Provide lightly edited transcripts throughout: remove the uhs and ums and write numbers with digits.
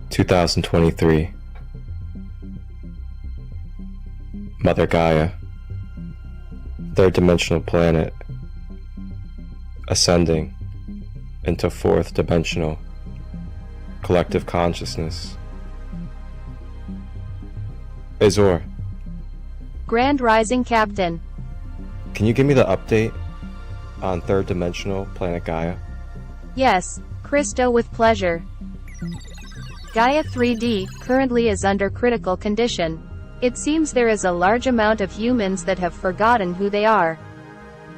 (2023) Mother Gaia, third dimensional planet, ascending into fourth dimensional collective consciousness. Azure, Grand Rising Captain. can you give me the update on third dimensional planet Gaia? Yes, Christo, with pleasure. Gaia 3D currently is under critical condition. It seems there is a large amount of humans that have forgotten who they are,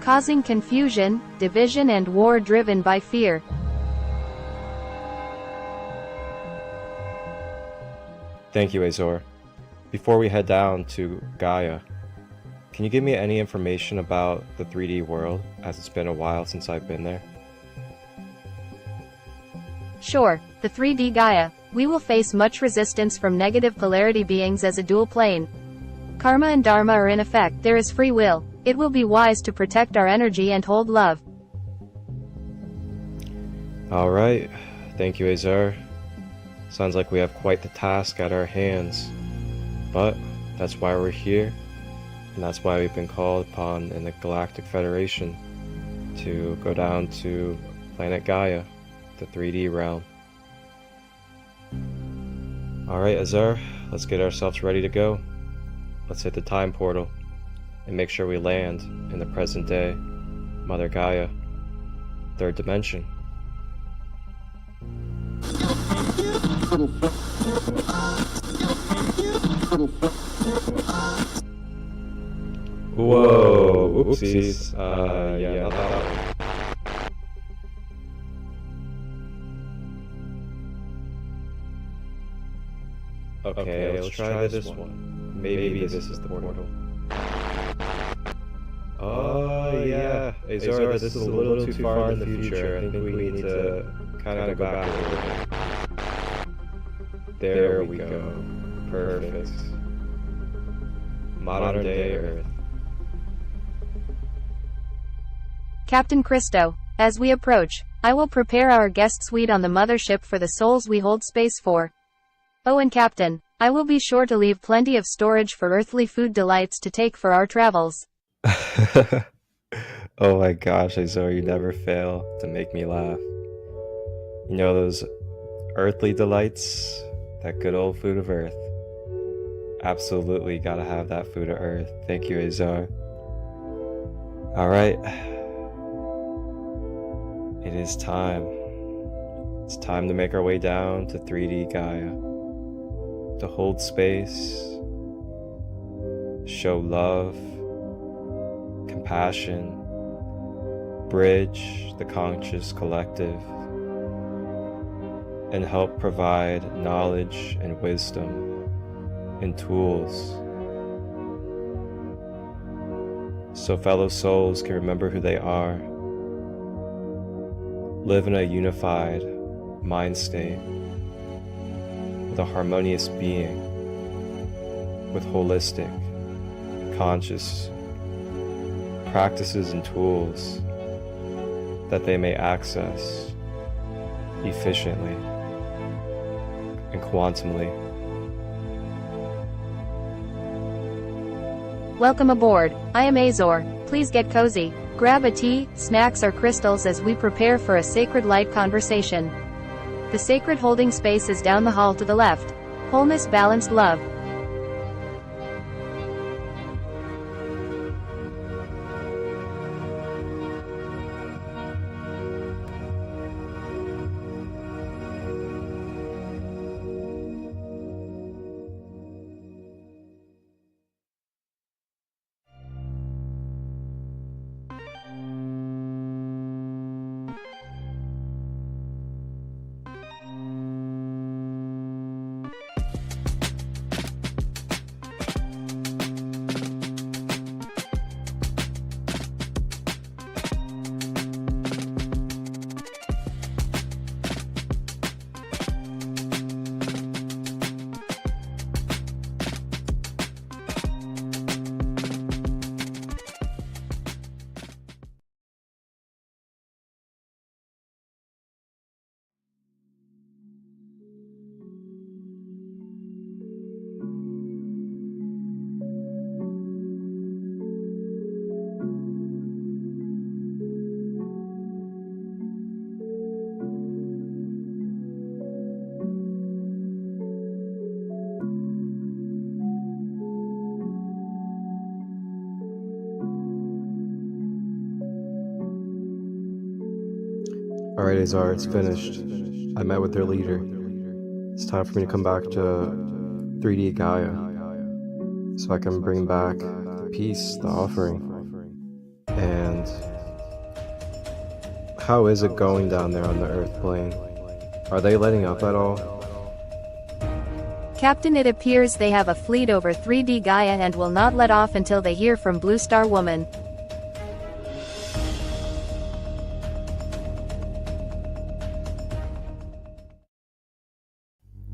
causing confusion, division and war driven by fear. Thank you, Azure. Before we head down to Gaia, can you give me any information about the 3D world, as it's been a while since I've been there? Sure, the 3D Gaia. We will face much resistance from negative polarity beings as a dual plane. Karma and Dharma are in effect. There is free will. It will be wise to protect our energy and hold love. Alright, thank you, Azure. Sounds like we have quite the task at our hands. But that's why we're here, and that's why we've been called upon in the Galactic Federation to go down to planet Gaia, the 3D realm. Alright, Azure, let's get ourselves ready to go. Let's hit the time portal and make sure we land in the present day, Mother Gaia, third dimension. Whoa, oopsies. Yeah, not that one. Okay, let's try this one. Maybe this is the portal. Oh yeah, Azure, this is a little too far in the future. I think we need to kind of go back a little bit. There we go. Perfect. Modern day Earth. Captain Christo, as we approach, I will prepare our guest suite on the mothership for the souls we hold space for. Oh, and Captain, I will be sure to leave plenty of storage for earthly food delights to take for our travels. Oh my gosh, Azure, you never fail to make me laugh. You know those earthly delights? That good old food of earth. Absolutely gotta have that food of earth. Thank you, Azure. Alright. It is time. It's time to make our way down to 3D Gaia. To hold space, show love, compassion, bridge the conscious collective, and help provide knowledge and wisdom and tools so fellow souls can remember who they are, live in a unified mind state with a harmonious being, with holistic, conscious practices and tools that they may access efficiently and quantumly. Welcome aboard. I am Azure. Please get cozy. Grab a tea, snacks or crystals as we prepare for a sacred light conversation. The sacred holding space is down the hall to the left. Wholeness, balanced love. Alright, Azar, it's finished. I met with their leader. It's time for me to come back to 3D Gaia so I can bring back the peace, the offering. And how is it going down there on the Earth plane? Are they letting up at all? Captain, it appears they have a fleet over 3D Gaia and will not let off until they hear from Blue Star Woman.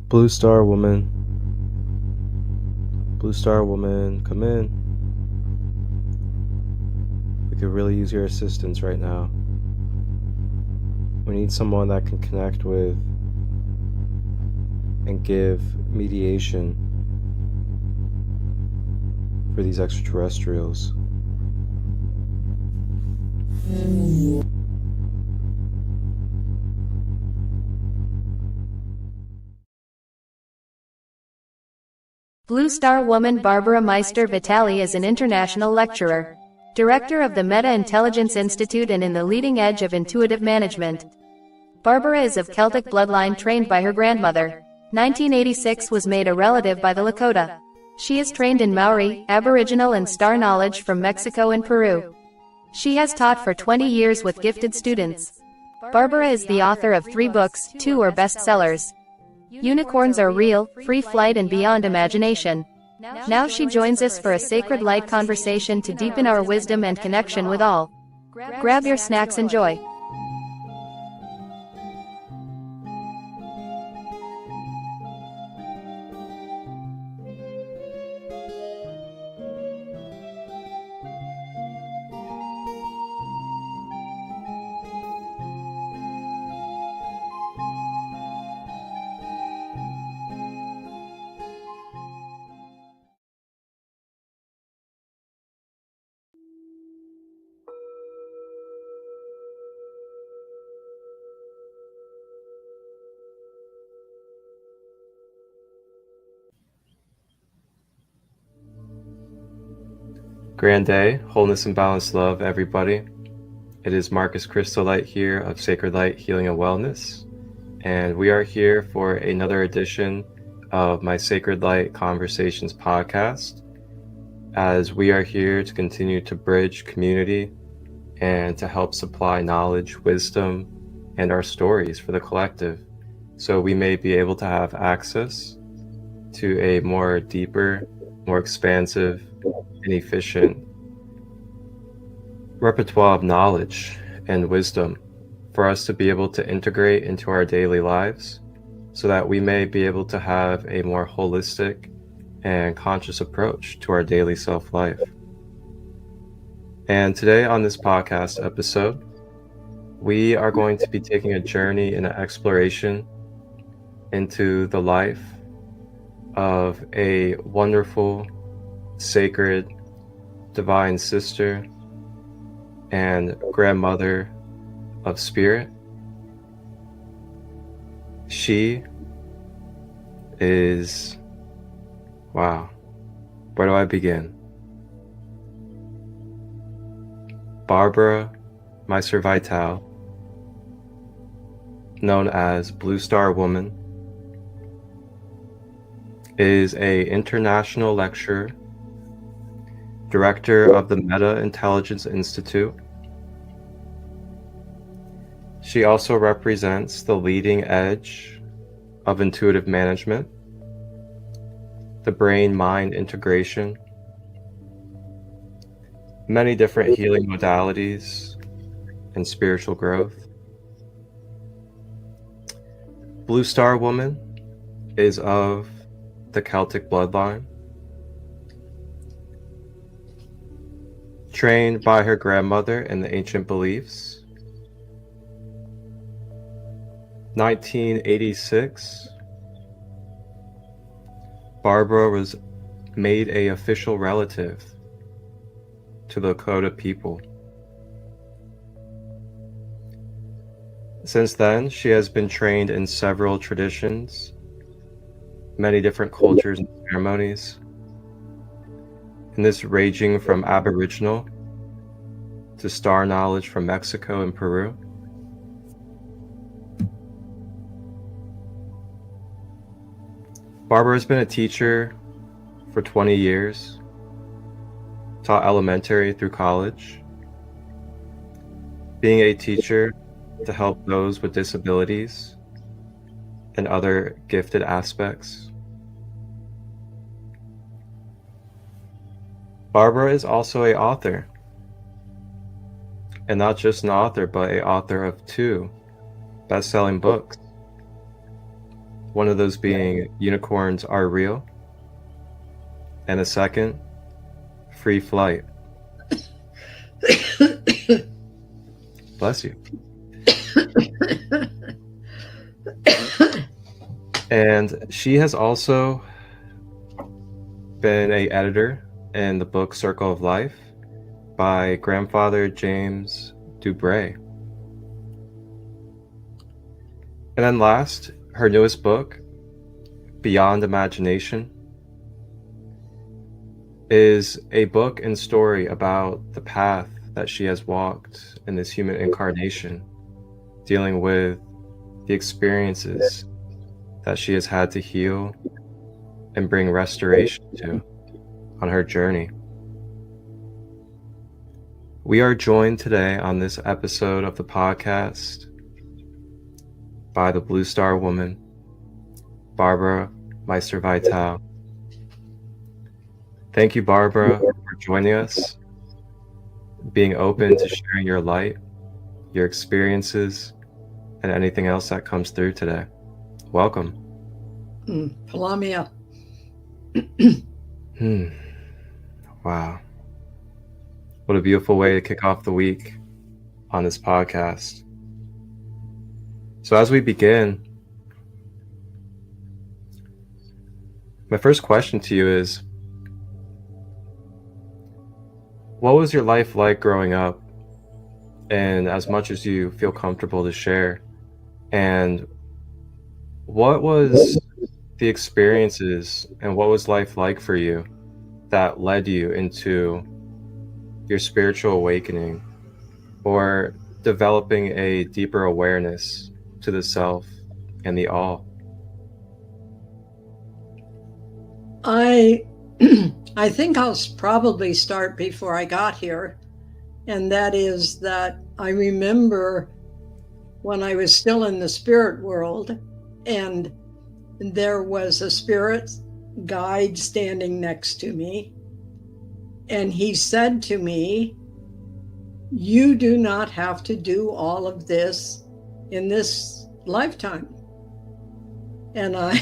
Blue Star Woman. Blue Star Woman, come in. We could really use your assistance right now. We need someone that can connect with and give mediation for these extraterrestrials. Blue Star Woman Barbara Meister Vitale is an international lecturer, director of the Meta Intelligence Institute and in the leading edge of intuitive management. Barbara is of Celtic bloodline trained by her grandmother. 1986 was made a relative by the Lakota. She is trained in Maori, Aboriginal and star knowledge from Mexico and Peru. She has taught for 20 years with gifted students. Barbara is the author of 3 books, 2 are bestsellers. Unicorns Are Real, Free Flight and Beyond Imagination. Now she joins us for a sacred light conversation to deepen our wisdom and connection with all. Grab your snacks, enjoy. Grand day, wholeness and balanced love, everybody. It is Marcus Christolight here of Sacred Light Healing and Wellness, and we are here for another edition of my Sacred Light Conversations podcast, as we are here to continue to bridge community and to help supply knowledge, wisdom, and our stories for the collective, so we may be able to have access to a more deeper, more expansive, and efficient repertoire of knowledge and wisdom for us to be able to integrate into our daily lives so that we may be able to have a more holistic and conscious approach to our daily self-life. And today on this podcast episode, we are going to be taking a journey and an exploration into the life of a wonderful, sacred, divine sister and grandmother of spirit. She is, wow, where do I begin? Barbara Meister Vitale, known as Blue Star Woman, is an international lecturer, director of the Meta Intelligence Institute. She also represents the leading edge of intuitive management, the brain-mind integration, many different healing modalities, and spiritual growth. Blue Star Woman is of the Celtic bloodline, trained by her grandmother in the ancient beliefs. 1986, Barbara was made an official relative to the Lakota people. Since then, she has been trained in several traditions, many different cultures and ceremonies, and this ranging from Aboriginal to star knowledge from Mexico and Peru. Barbara has been a teacher for 20 years, taught elementary through college, being a teacher to help those with disabilities and other gifted aspects. Barbara is also an author, and not just an author, but an author of 2 best-selling books. One of those being Unicorns Are Real, and the second, Free Flight. Bless you. And she has also been an editor in the book Circle of Life by grandfather James Dubray. And then last, her newest book, Beyond Imagination, is a book and story about the path that she has walked in this human incarnation, dealing with the experiences that she has had to heal and bring restoration to on her journey. We are joined today on this episode of the podcast by the Blue Star Woman, Barbara Meister Vitale. Thank you, Barbara, for joining us, being open to sharing your light, your experiences, and anything else that comes through today. Welcome. Palamia. Wow. What a beautiful way to kick off the week on this podcast. So as we begin, my first question to you is, what was your life like growing up? And as much as you feel comfortable to share, and what was the experiences and what was life like for you that led you into your spiritual awakening or developing a deeper awareness to the self and the all? I think I'll probably start before I got here, and that is that I remember when I was still in the spirit world, and there was a spirit guide standing next to me, and he said to me, "You do not have to do all of this in this lifetime." And I,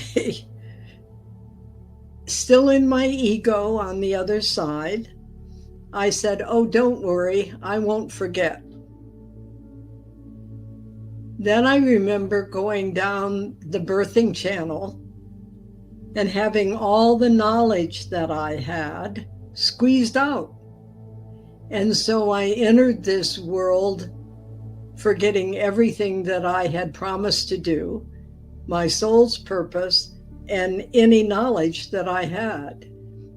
still in my ego on the other side, I said, "Oh, don't worry, I won't forget." Then I remember going down the birthing channel and having all the knowledge that I had squeezed out. And so I entered this world forgetting everything that I had promised to do, my soul's purpose, and any knowledge that I had.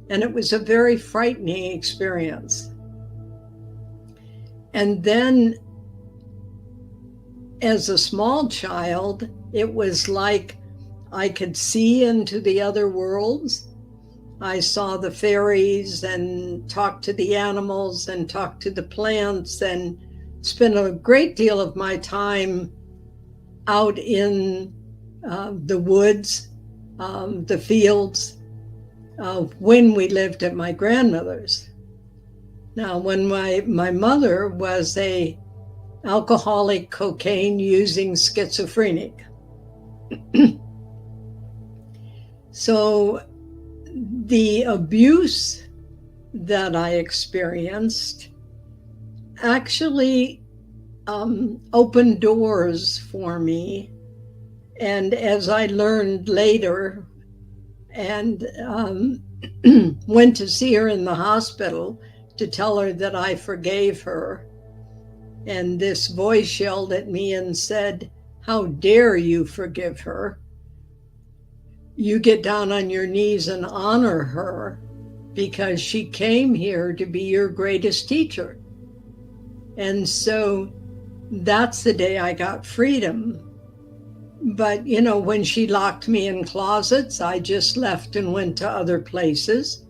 And it was a very frightening experience. And then as a small child, it was like I could see into the other worlds. I saw the fairies and talked to the animals and talked to the plants and spent a great deal of my time out in the woods, the fields, when we lived at my grandmother's. Now, when my mother was a alcoholic, cocaine using schizophrenic. So the abuse that I experienced actually opened doors for me. And as I learned later and went to see her in the hospital to tell her that I forgave her, and this voice yelled at me and said, "How dare you forgive her? You get down on your knees and honor her because she came here to be your greatest teacher." And so that's the day I got freedom. But, when she locked me in closets, I just left and went to other places.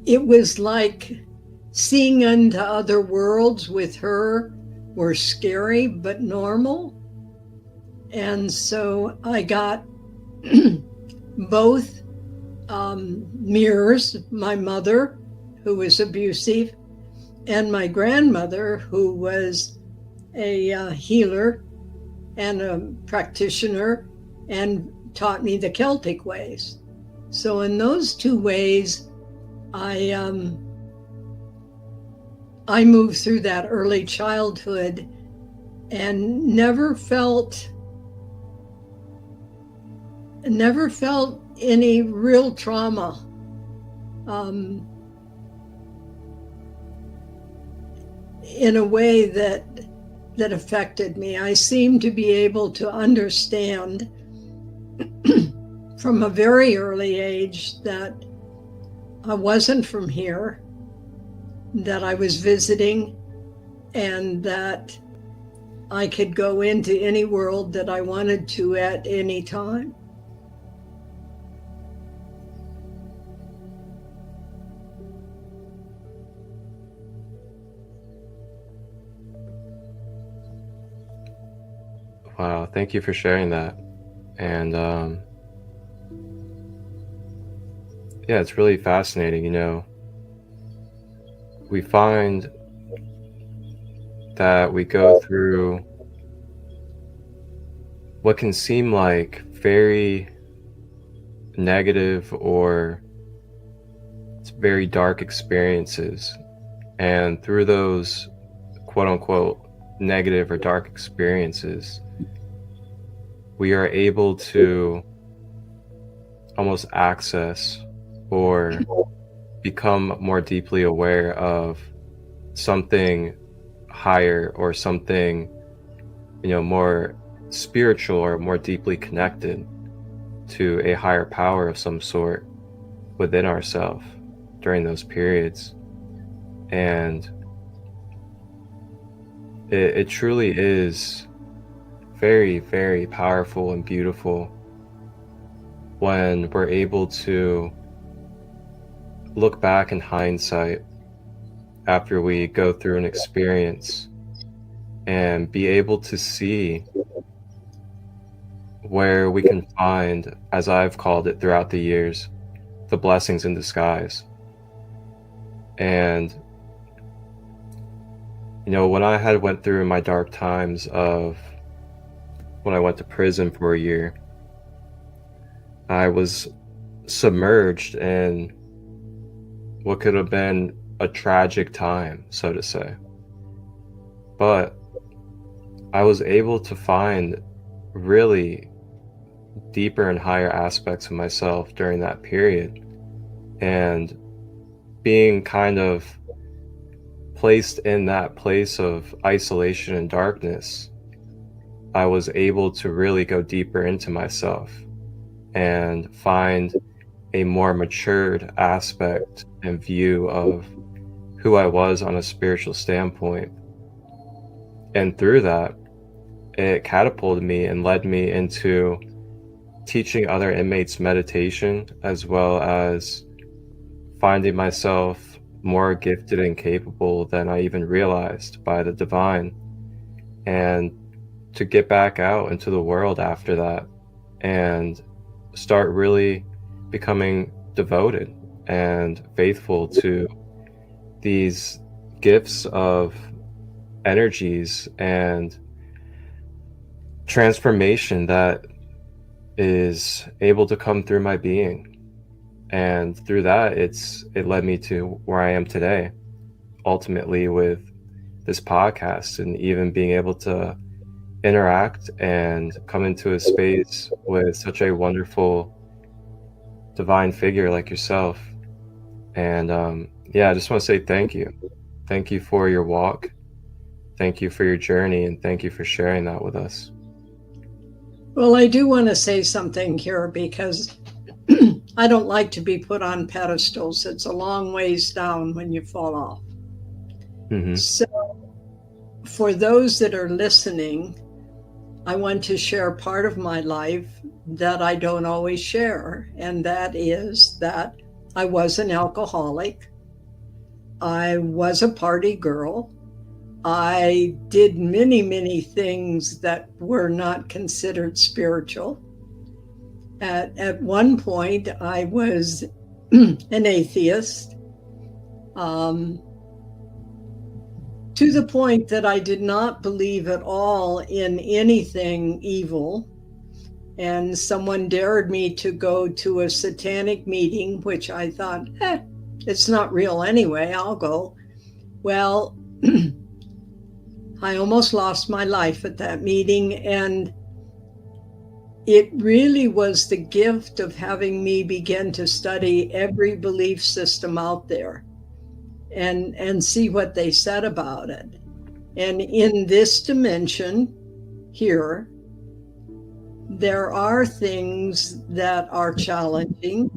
It was like seeing into other worlds with her were scary but normal. And so I got both mirrors, my mother, who was abusive, and my grandmother, who was a healer and a practitioner and taught me the Celtic ways. So in those two ways, I moved through that early childhood and never felt any real trauma. In a way that affected me. I seemed to be able to understand from a very early age that I wasn't from here, that I was visiting, and that I could go into any world that I wanted to at any time. Wow, thank you for sharing that. And yeah, it's really fascinating. We find that we go through what can seem like very negative or very dark experiences. And through those quote unquote negative or dark experiences, we are able to almost access or become more deeply aware of something higher or something, more spiritual or more deeply connected to a higher power of some sort within ourselves during those periods. And it truly is very, very powerful and beautiful when we're able to look back in hindsight after we go through an experience and be able to see where we can find, as I've called it throughout the years, the blessings in disguise. And when I had went through my dark times of when I went to prison for a year, I was submerged in what could have been a tragic time, so to say. But I was able to find really deeper and higher aspects of myself during that period. And being kind of placed in that place of isolation and darkness, I was able to really go deeper into myself and find a more matured aspect and view of who I was on a spiritual standpoint. And through that, it catapulted me and led me into teaching other inmates meditation, as well as finding myself more gifted and capable than I even realized by the divine. And to get back out into the world after that and start really becoming devoted and faithful to these gifts of energies and transformation that is able to come through my being. And through that, it led me to where I am today, ultimately with this podcast, and even being able to interact and come into a space with such a wonderful divine figure like yourself. And I just want to say thank you. Thank you for your walk. Thank you for your journey, and thank you for sharing that with us. Well, I do want to say something here, because I don't like to be put on pedestals. It's a long ways down when you fall off. Mm-hmm. So for those that are listening, I want to share part of my life that I don't always share, and that is that I was an alcoholic. I was a party girl. I did many, many things that were not considered spiritual. At one point, I was an atheist, to the point that I did not believe at all in anything evil. And someone dared me to go to a satanic meeting, which I thought, it's not real anyway, I'll go. Well, I almost lost my life at that meeting, and it really was the gift of having me begin to study every belief system out there and see what they said about it. And in this dimension here, there are things that are challenging,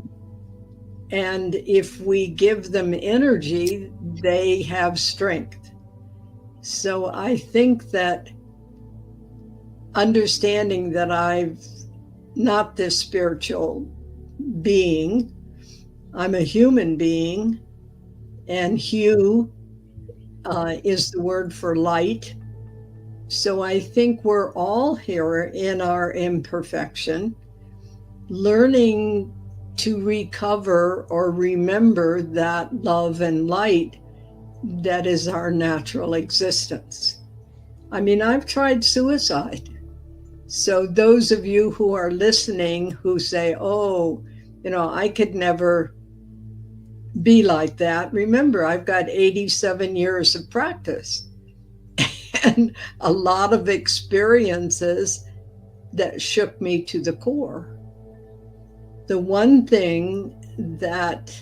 and if we give them energy, they have strength. So I think that understanding that I'm not this spiritual being, I'm a human being, and hue is the word for light. So I think we're all here in our imperfection, learning to recover or remember that love and light that is our natural existence. I mean, I've tried suicide. So those of you who are listening who say, oh, I could never be like that. Remember, I've got 87 years of practice and a lot of experiences that shook me to the core. The one thing that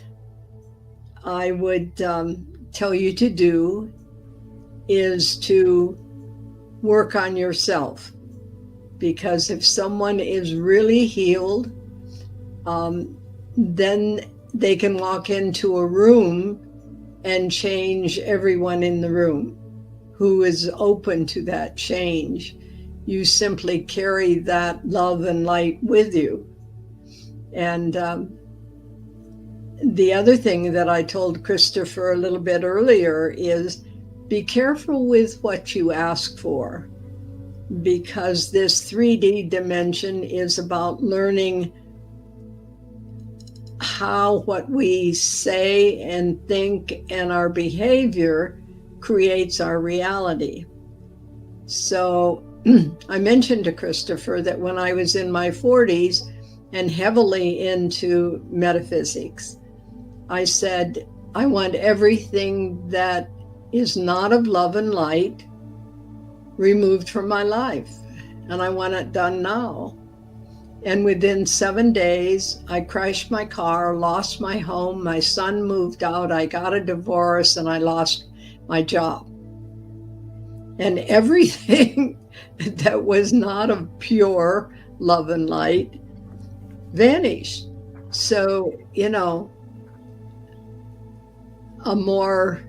I would tell you to do is to work on yourself. Because if someone is really healed, then they can walk into a room and change everyone in the room who is open to that change. You simply carry that love and light with you. And the other thing that I told Christopher a little bit earlier is be careful with what you ask for, because this 3D dimension is about learning how what we say and think and our behavior creates our reality. So I mentioned to Christopher that when I was in my 40s and heavily into metaphysics, I said, I want everything that is not of love and light removed from my life, and I want it done now. And within 7 days, I crashed my car, lost my home, my son moved out, I got a divorce, and I lost my job. And everything that was not of pure love and light vanished. So, a more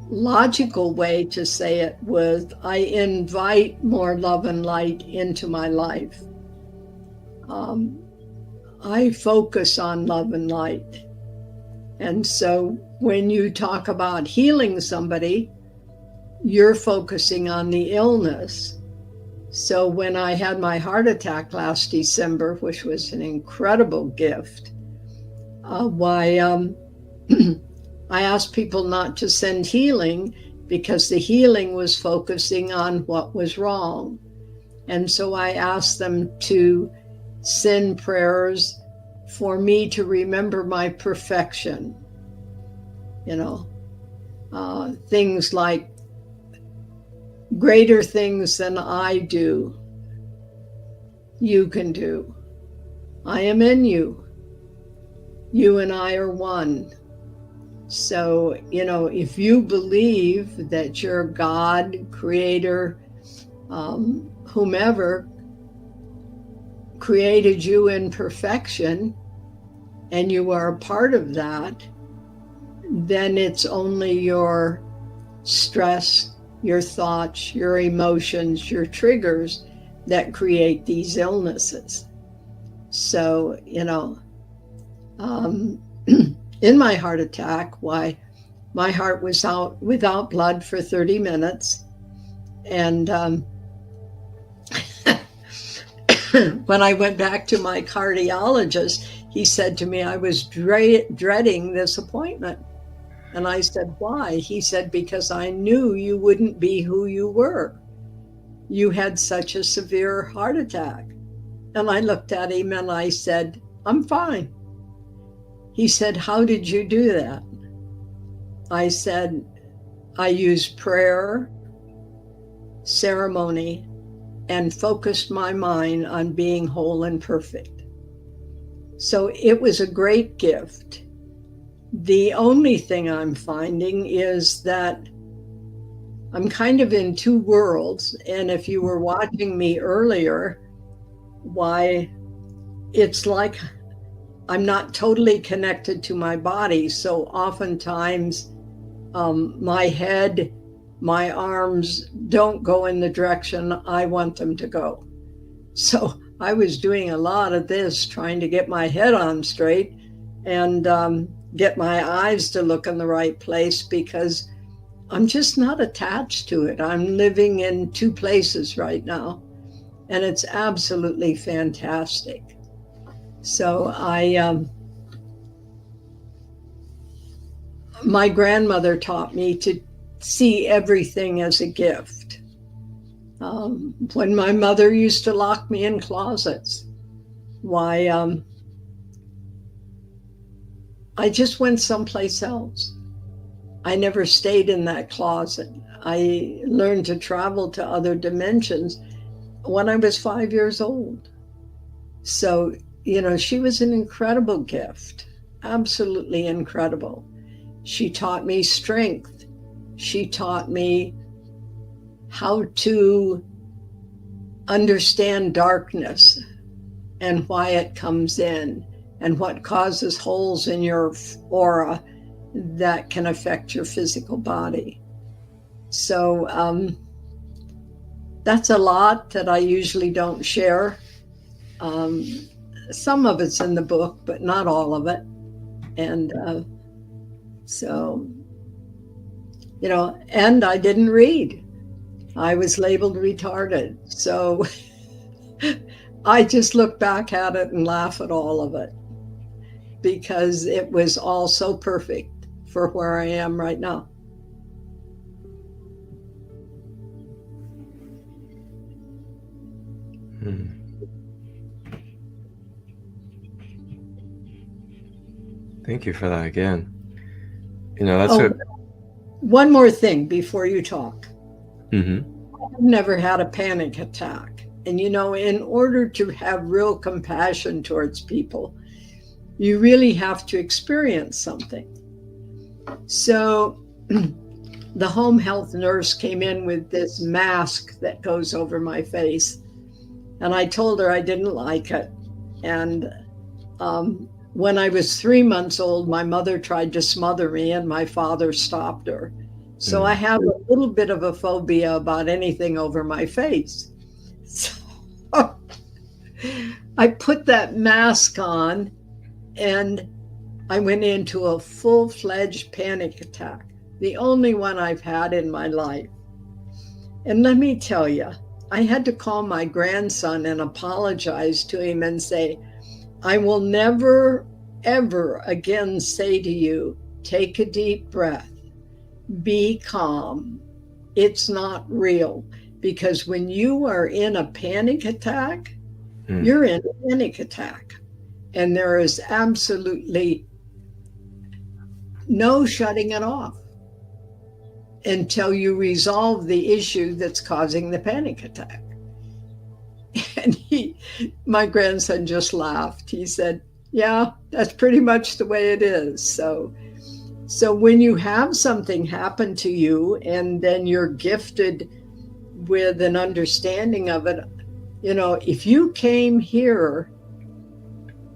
logical way to say it was, I invite more love and light into my life. I focus on love and light. And so when you talk about healing somebody, you're focusing on the illness. So when I had my heart attack last December, which was an incredible gift, I asked people not to send healing because the healing was focusing on what was wrong. And so I asked them to send prayers for me to remember my perfection. Things like greater things than I do, you can do. I am in you. You and I are one. So, if you believe that your God, creator, whomever created you in perfection, and you are a part of that, then it's only your stress your thoughts, your emotions, your triggers that create these illnesses. So, in my heart attack, why my heart was out without blood for 30 minutes. And when I went back to my cardiologist, he said to me, I was dreading this appointment. And I said, why? He said, because I knew you wouldn't be who you were. You had such a severe heart attack. And I looked at him and I said, I'm fine. He said, how did you do that? I said, I used prayer, ceremony, and focused my mind on being whole and perfect. So it was a great gift. The only thing I'm finding is that I'm kind of in two worlds. And if you were watching me earlier, why it's like I'm not totally connected to my body. So oftentimes my head, my arms don't go in the direction I want them to go. So I was doing a lot of this, trying to get my head on straight and get my eyes to look in the right place, because I'm just not attached to it. I'm living in two places right now, and it's absolutely fantastic. So my grandmother taught me to see everything as a gift. When my mother used to lock me in closets, why I just went someplace else. I never stayed in that closet. I learned to travel to other dimensions when I was 5 years old. So, she was an incredible gift, absolutely incredible. She taught me strength. She taught me how to understand darkness and why it comes in and what causes holes in your aura that can affect your physical body. So that's a lot that I usually don't share. Some of it's in the book, but not all of it. And and I didn't read. I was labeled retarded. So I just look back at it and laugh at all of it, because it was all so perfect for where I am right now. Thank you for that again. That's one more thing before you talk. Mm-hmm. I've never had a panic attack. And in order to have real compassion towards people, you really have to experience something. So the home health nurse came in with this mask that goes over my face. And I told her I didn't like it. And when I was 3 months old, my mother tried to smother me and my father stopped her. So I have a little bit of a phobia about anything over my face. So I put that mask on and I went into a full-fledged panic attack, the only one I've had in my life. And let me tell you, I had to call my grandson and apologize to him and say, I will never, ever again say to you, take a deep breath, be calm. It's not real. Because when you are in a panic attack, you're in a panic attack. And there is absolutely no shutting it off until you resolve the issue that's causing the panic attack. And my grandson just laughed. He said, yeah, that's pretty much the way it is. So when you have something happen to you and then you're gifted with an understanding of it, if you came here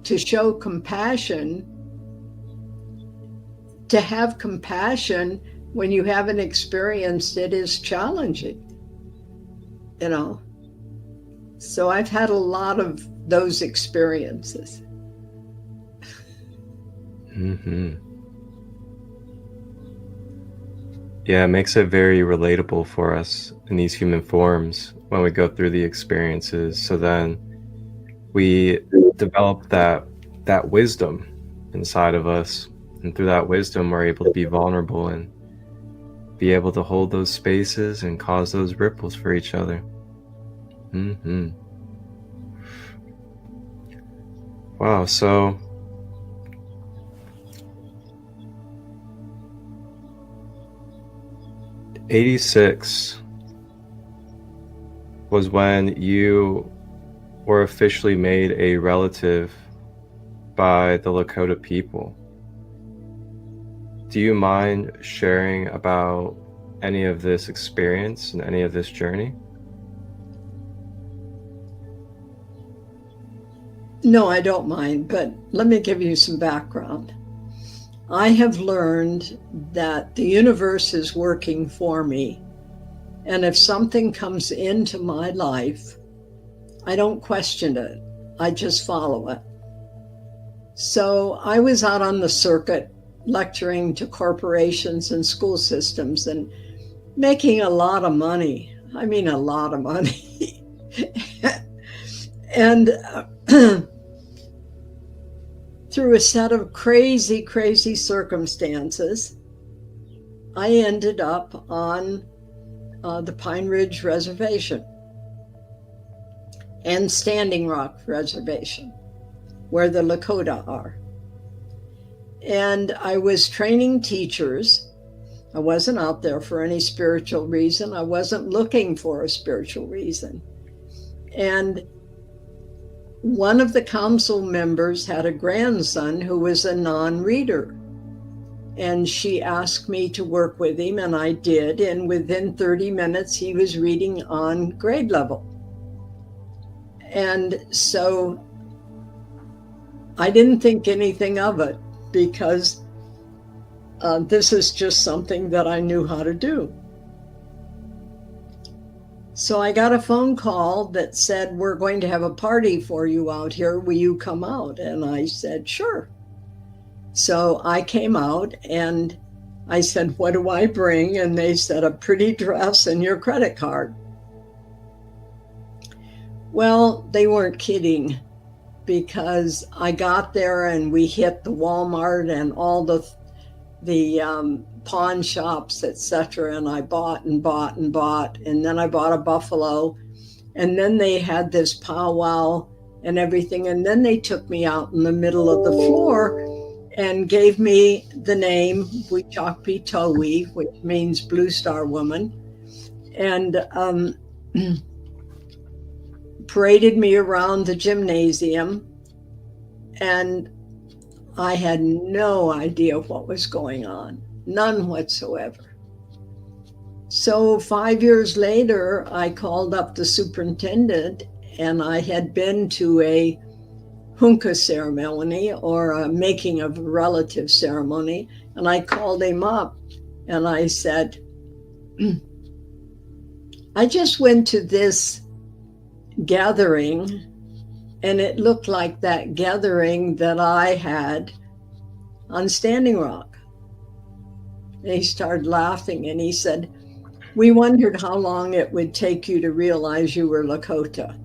to show compassion, to have compassion when you haven't experienced it, is challenging, you know. So I've had a lot of those experiences. Mm-hmm. Yeah, it makes it very relatable for us in these human forms when we go through the experiences. So then we develop that wisdom inside of us, and through that wisdom we're able to be vulnerable and be able to hold those spaces and cause those ripples for each other. Mm-hmm. Wow, so '86 was when you were officially made a relative by the Lakota people. Do you mind sharing about any of this experience and any of this journey? No, I don't mind, but let me give you some background. I have learned that the universe is working for me, and if something comes into my life, I don't question it. I just follow it. So I was out on the circuit lecturing to corporations and school systems and making a lot of money. I mean, a lot of money. And through a set of crazy, crazy circumstances, I ended up on the Pine Ridge Reservation and Standing Rock Reservation, where the Lakota are. And I was training teachers. I wasn't out there for any spiritual reason. I wasn't looking for a spiritual reason. And one of the council members had a grandson who was a non-reader. And she asked me to work with him, and I did. And within 30 minutes, he was reading on grade level. And so I didn't think anything of it, because this is just something that I knew how to do. So I got a phone call that said, "We're going to have a party for you out here. Will you come out?" And I said, "Sure." So I came out and I said, "What do I bring?" And they said, "A pretty dress and your credit card." Well, they weren't kidding, because I got there and we hit the Walmart and all the pawn shops, etc. And I bought and bought and bought. And then I bought a buffalo. And then they had this powwow and everything. And then they took me out in the middle of the floor and gave me the name Wichakpi Towi, which means Blue Star Woman. And paraded me around the gymnasium, and I had no idea what was going on, none whatsoever. So 5 years later, I called up the superintendent, and I had been to a hunka ceremony, or a making of a relative ceremony, and I called him up and I said, "I just went to this gathering, and it looked like that gathering that I had on Standing Rock." And he started laughing and he said, "We wondered how long it would take you to realize you were Lakota."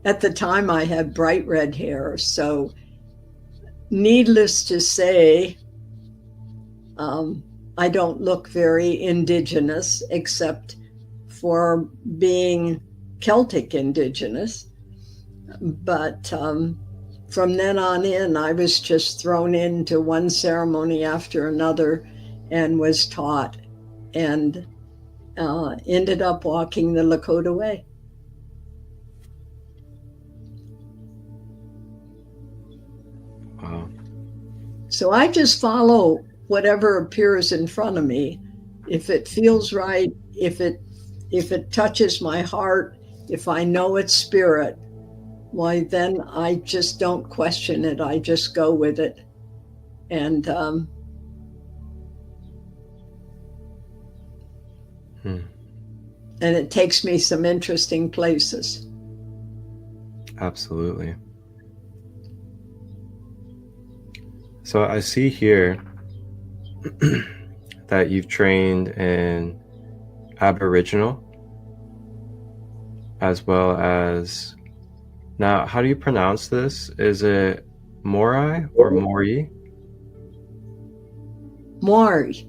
At the time, I had bright red hair, so needless to say, I don't look very indigenous, except for being Celtic indigenous. But from then on in, I was just thrown into one ceremony after another and was taught, and ended up walking the Lakota way. Wow. So I just follow whatever appears in front of me. If it feels right, if it touches my heart, if I know it's spirit, why then I just don't question it. I just go with it. And Hmm. And it takes me some interesting places. Absolutely. So I see here that you've trained in Aboriginal as well as, now, how do you pronounce this? Is it Morai or Mori? Maori.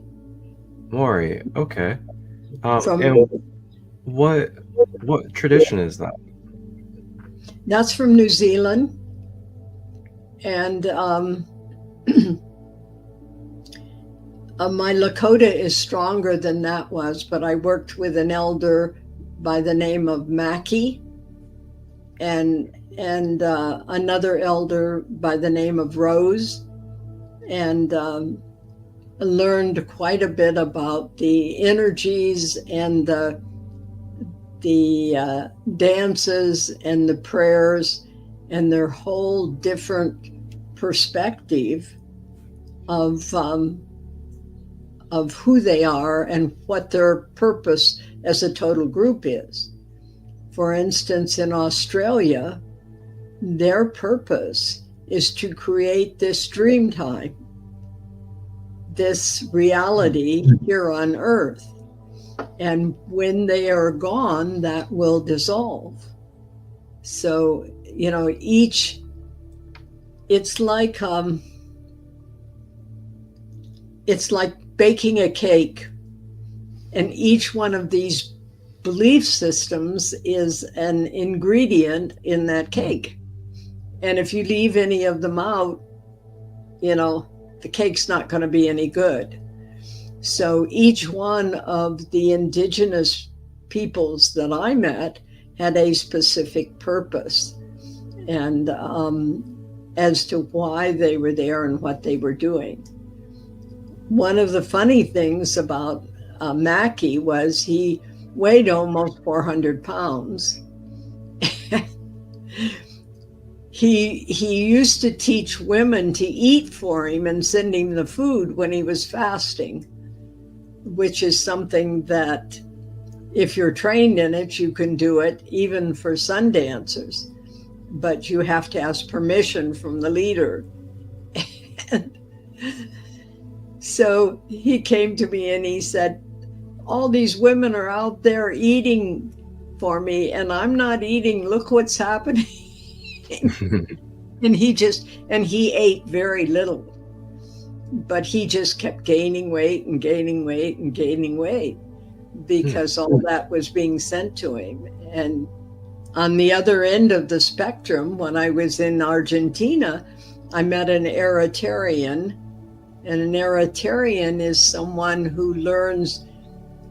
Mori, okay. From And what tradition is that? That's from New Zealand. And my Lakota is stronger than that was, but I worked with an elder by the name of Mackie and another elder by the name of Rose, and learned quite a bit about the energies and the dances and the prayers and their whole different perspective of who they are and what their purpose as a total group is. For instance, in Australia, their purpose is to create this dream time, this reality here on Earth. And when they are gone, that will dissolve. So, you know, it's like baking a cake, and each one of these belief systems is an ingredient in that cake. And if you leave any of them out, you know, the cake's not going to be any good. So each one of the indigenous peoples that I met had a specific purpose, and as to why they were there and what they were doing. One of the funny things about Mackie was he weighed almost 400 pounds. He used to teach women to eat for him and send him the food when he was fasting, which is something that if you're trained in it, you can do it even for sun dancers, but you have to ask permission from the leader. And so he came to me and he said, all these women are out there eating for me and I'm not eating. Look what's happening. And he ate very little, but he just kept gaining weight and gaining weight and gaining weight because all that was being sent to him. And on the other end of the spectrum, when I was in Argentina, I met an Eritrean, and an Eritrean is someone who learns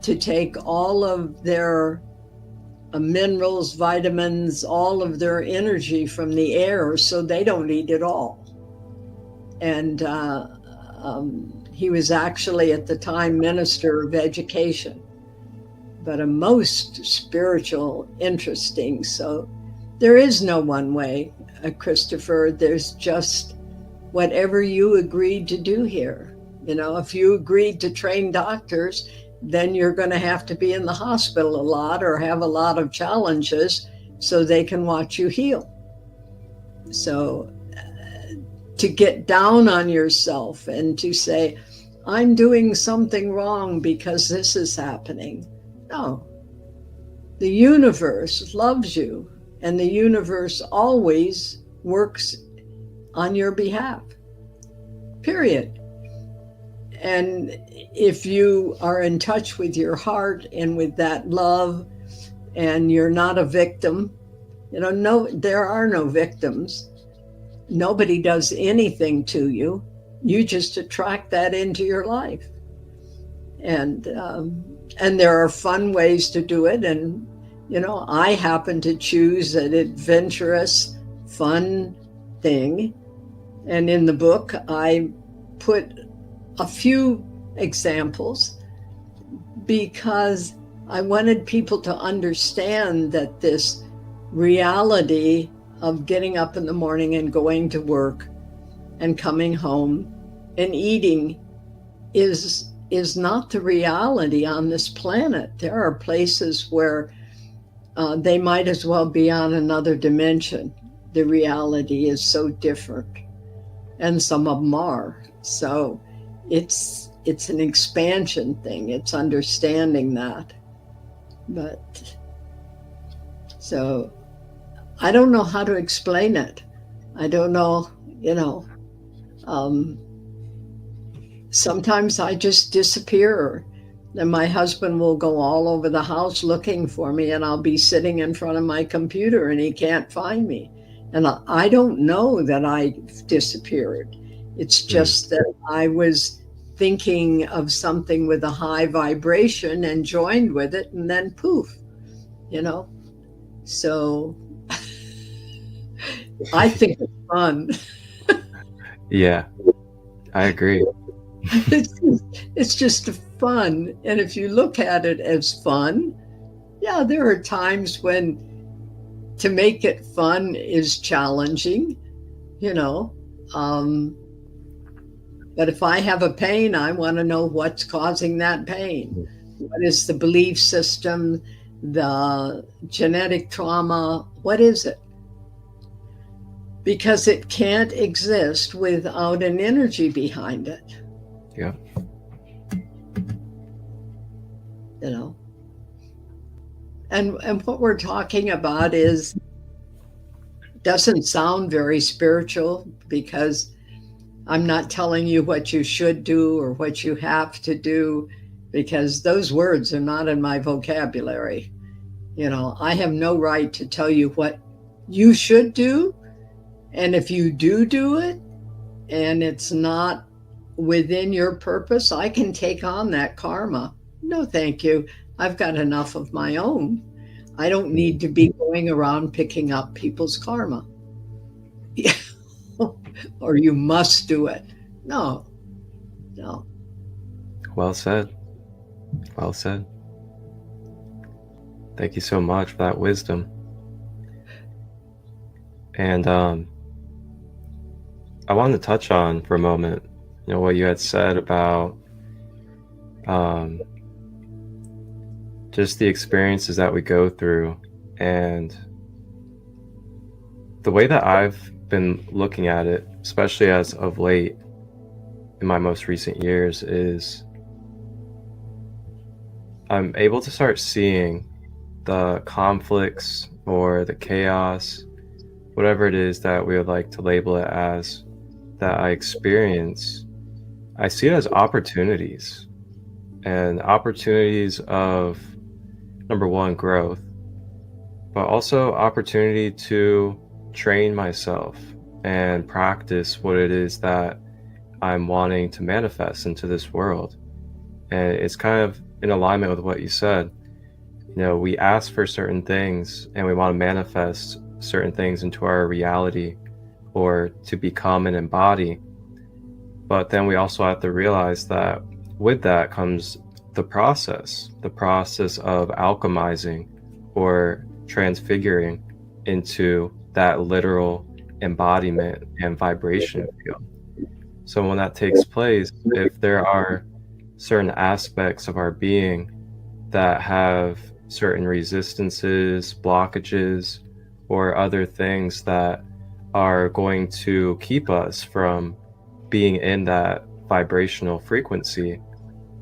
to take all of their minerals, vitamins, all of their energy from the air, so they don't eat at all. And he was actually at the time Minister of Education, but a most spiritual, interesting. So there is no one way, Christopher. There's just whatever you agreed to do here. You know, if you agreed to train doctors, then you're going to have to be in the hospital a lot or have a lot of challenges so they can watch you heal. So to get down on yourself and to say, I'm doing something wrong because this is happening. No, the universe loves you and the universe always works on your behalf, period. And if you are in touch with your heart and with that love, and you're not a victim, you know, no, there are no victims. Nobody does anything to you. You just attract that into your life. And there are fun ways to do it. And, you know, I happen to choose an adventurous, fun thing. And in the book, I put a few examples because I wanted people to understand that this reality of getting up in the morning and going to work and coming home and eating is is not the reality on this planet. There are places where they might as well be on another dimension. The reality is so different, and some of them are. So it's an expansion thing. It's understanding that. But so I don't know how to explain it. I don't know, sometimes I just disappear. And my husband will go all over the house looking for me, and I'll be sitting in front of my computer and he can't find me. And I don't know that I disappeared. It's just that I was thinking of something with a high vibration and joined with it, and then poof, So I think it's fun. Yeah, I agree. It's just fun. And if you look at it as fun, yeah, there are times when to make it fun is challenging, but if I have a pain, I want to know what's causing that pain. What is the belief system, the genetic trauma? What is it? Because it can't exist without an energy behind it. Yeah. And what we're talking about doesn't sound very spiritual, because I'm not telling you what you should do or what you have to do, because those words are not in my vocabulary. I have no right to tell you what you should do. And if you do it and it's not within your purpose, I can take on that karma. No, thank you. I've got enough of my own. I don't need to be going around picking up people's karma. Or you must do it. No. Well said. Well said. Thank you so much for that wisdom. And I wanted to touch on for a moment, what you had said about just the experiences that we go through. And the way that I've been looking at it, especially as of late in my most recent years, is I'm able to start seeing the conflicts or the chaos, whatever it is that we would like to label it as, that I experience. I see it as opportunities, and opportunities of, number one, growth, but also opportunity to train myself and practice what it is that I'm wanting to manifest into this world. And it's kind of in alignment with what you said. We ask for certain things and we want to manifest certain things into our reality or to become and embody. But then we also have to realize that with that comes the process of alchemizing or transfiguring into that literal embodiment and vibration field. So when that takes place, if there are certain aspects of our being that have certain resistances, blockages, or other things that are going to keep us from being in that vibrational frequency,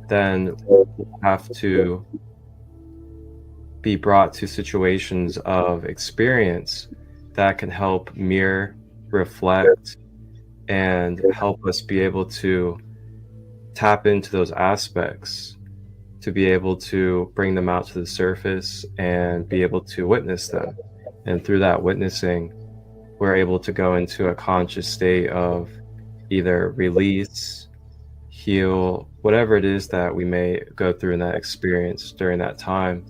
then we'll have to be brought to situations of experience that can help mirror, reflect, and help us be able to tap into those aspects, to be able to bring them out to the surface and be able to witness them. And through that witnessing, we're able to go into a conscious state of either release, heal, whatever it is that we may go through in that experience during that time,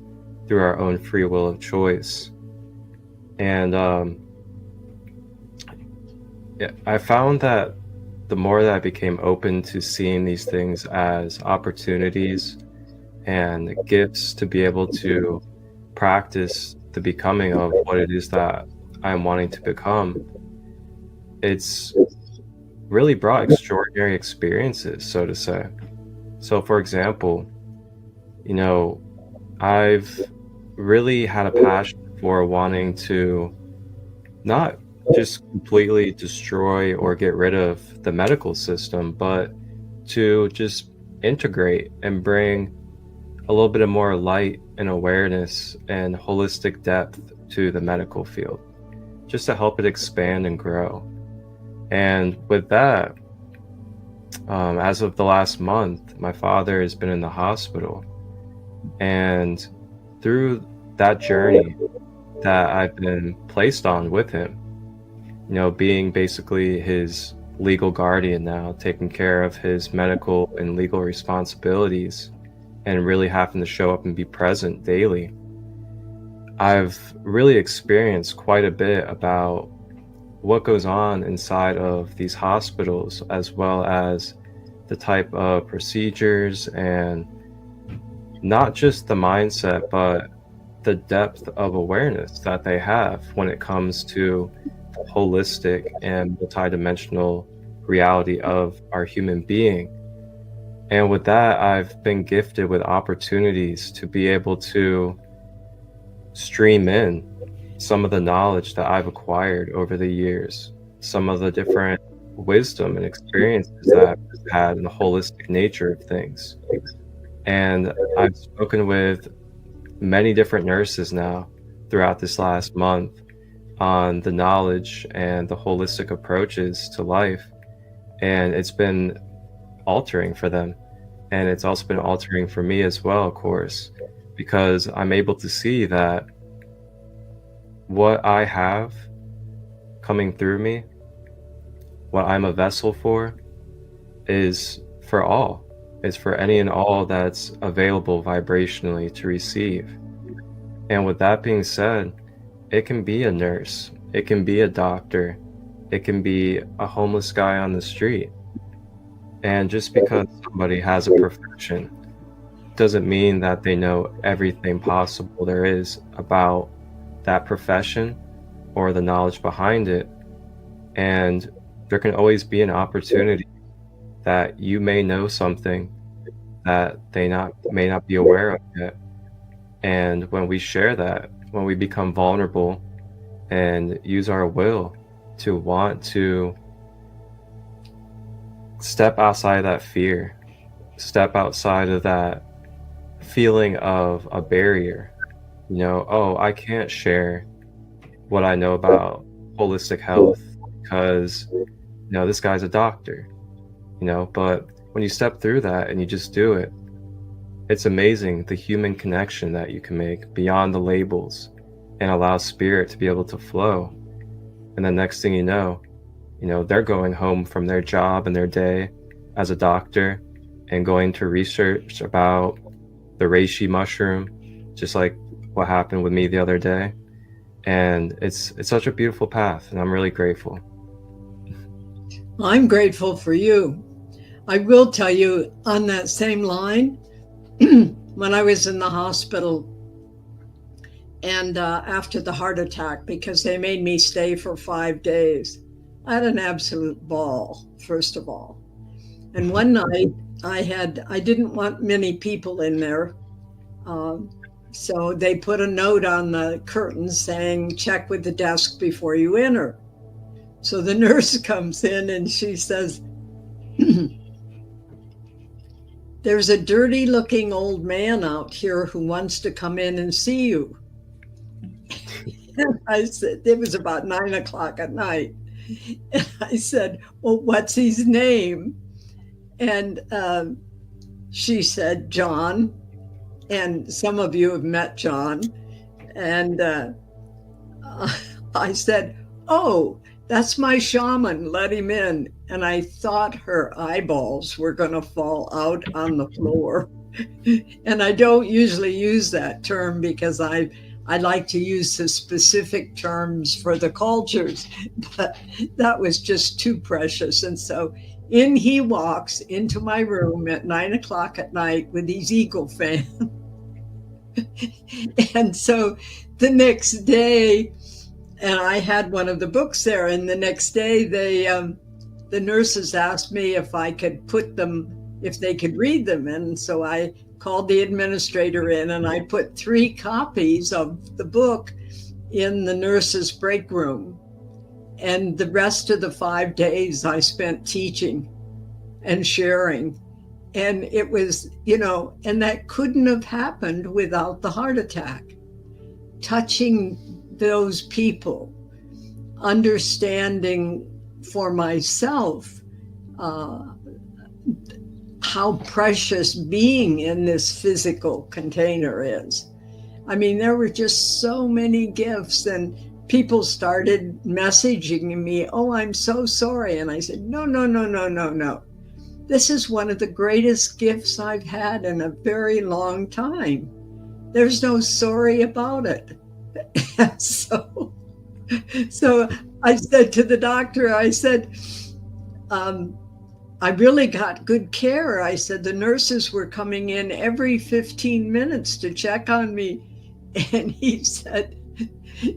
through our own free will of choice. And I found that the more that I became open to seeing these things as opportunities and gifts to be able to practice the becoming of what it is that I'm wanting to become, it's really brought extraordinary experiences, so to say. So, for example, you know, I've really had a passion for wanting to not just completely destroy or get rid of the medical system, but to just integrate and bring a little bit of more light and awareness and holistic depth to the medical field, just to help it expand and grow. And with that, as of the last month, my father has been in the hospital. And through that journey that I've been placed on with him, being basically his legal guardian now, taking care of his medical and legal responsibilities, and really having to show up and be present daily, I've really experienced quite a bit about what goes on inside of these hospitals, as well as the type of procedures and not just the mindset, but the depth of awareness that they have when it comes to the holistic and multidimensional reality of our human being. And with that, I've been gifted with opportunities to be able to stream in some of the knowledge that I've acquired over the years, some of the different wisdom and experiences that I've had in the holistic nature of things. And I've spoken with many different nurses now throughout this last month on the knowledge and the holistic approaches to life. And it's been altering for them. And it's also been altering for me as well, of course, because I'm able to see that what I have coming through me, what I'm a vessel for, is for all. It's for any and all that's available vibrationally to receive. And with that being said, it can be a nurse, it can be a doctor, it can be a homeless guy on the street. And just because somebody has a profession doesn't mean that they know everything possible there is about that profession or the knowledge behind it. And there can always be an opportunity that you may know something that they may not be aware of yet. And when we share that, when we become vulnerable and use our will to want to step outside of that fear, step outside of that feeling of a barrier, oh, I can't share what I know about holistic health because, this guy's a doctor, but when you step through that and you just do it, it's amazing the human connection that you can make beyond the labels and allow spirit to be able to flow. And the next thing you know, they're going home from their job and their day as a doctor and going to research about the reishi mushroom, just like what happened with me the other day. And it's such a beautiful path, and I'm really grateful. I'm grateful for you. I will tell you, on that same line, when I was in the hospital and after the heart attack, because they made me stay for 5 days, I had an absolute ball, first of all. And one night I didn't want many people in there. So they put a note on the curtains saying, check with the desk before you enter. So the nurse comes in and she says, there's a dirty looking old man out here who wants to come in and see you. And I said, it was about 9 o'clock at night. And I said, well, what's his name? And she said, John. And some of you have met John. And I said, oh, that's my shaman, let him in. And I thought her eyeballs were going to fall out on the floor. And I don't usually use that term because I like to use the specific terms for the cultures, but that was just too precious. And so in he walks into my room at 9 o'clock at night with these eagle fans. And so the next day, and I had one of the books there, and the next day the nurses asked me if I could put them if they could read them. And so I called the administrator in, and I put 3 copies of the book in the nurse's break room. And the rest of the 5 days I spent teaching and sharing. And it was, and that couldn't have happened without the heart attack. Touching those people, understanding for myself how precious being in this physical container is. I mean, there were just so many gifts, and people started messaging me, "Oh, I'm so sorry." And I said, no. This is one of the greatest gifts I've had in a very long time. There's no sorry about it. So I said to the doctor, I said, I really got good care. I said, the nurses were coming in every 15 minutes to check on me. And he said,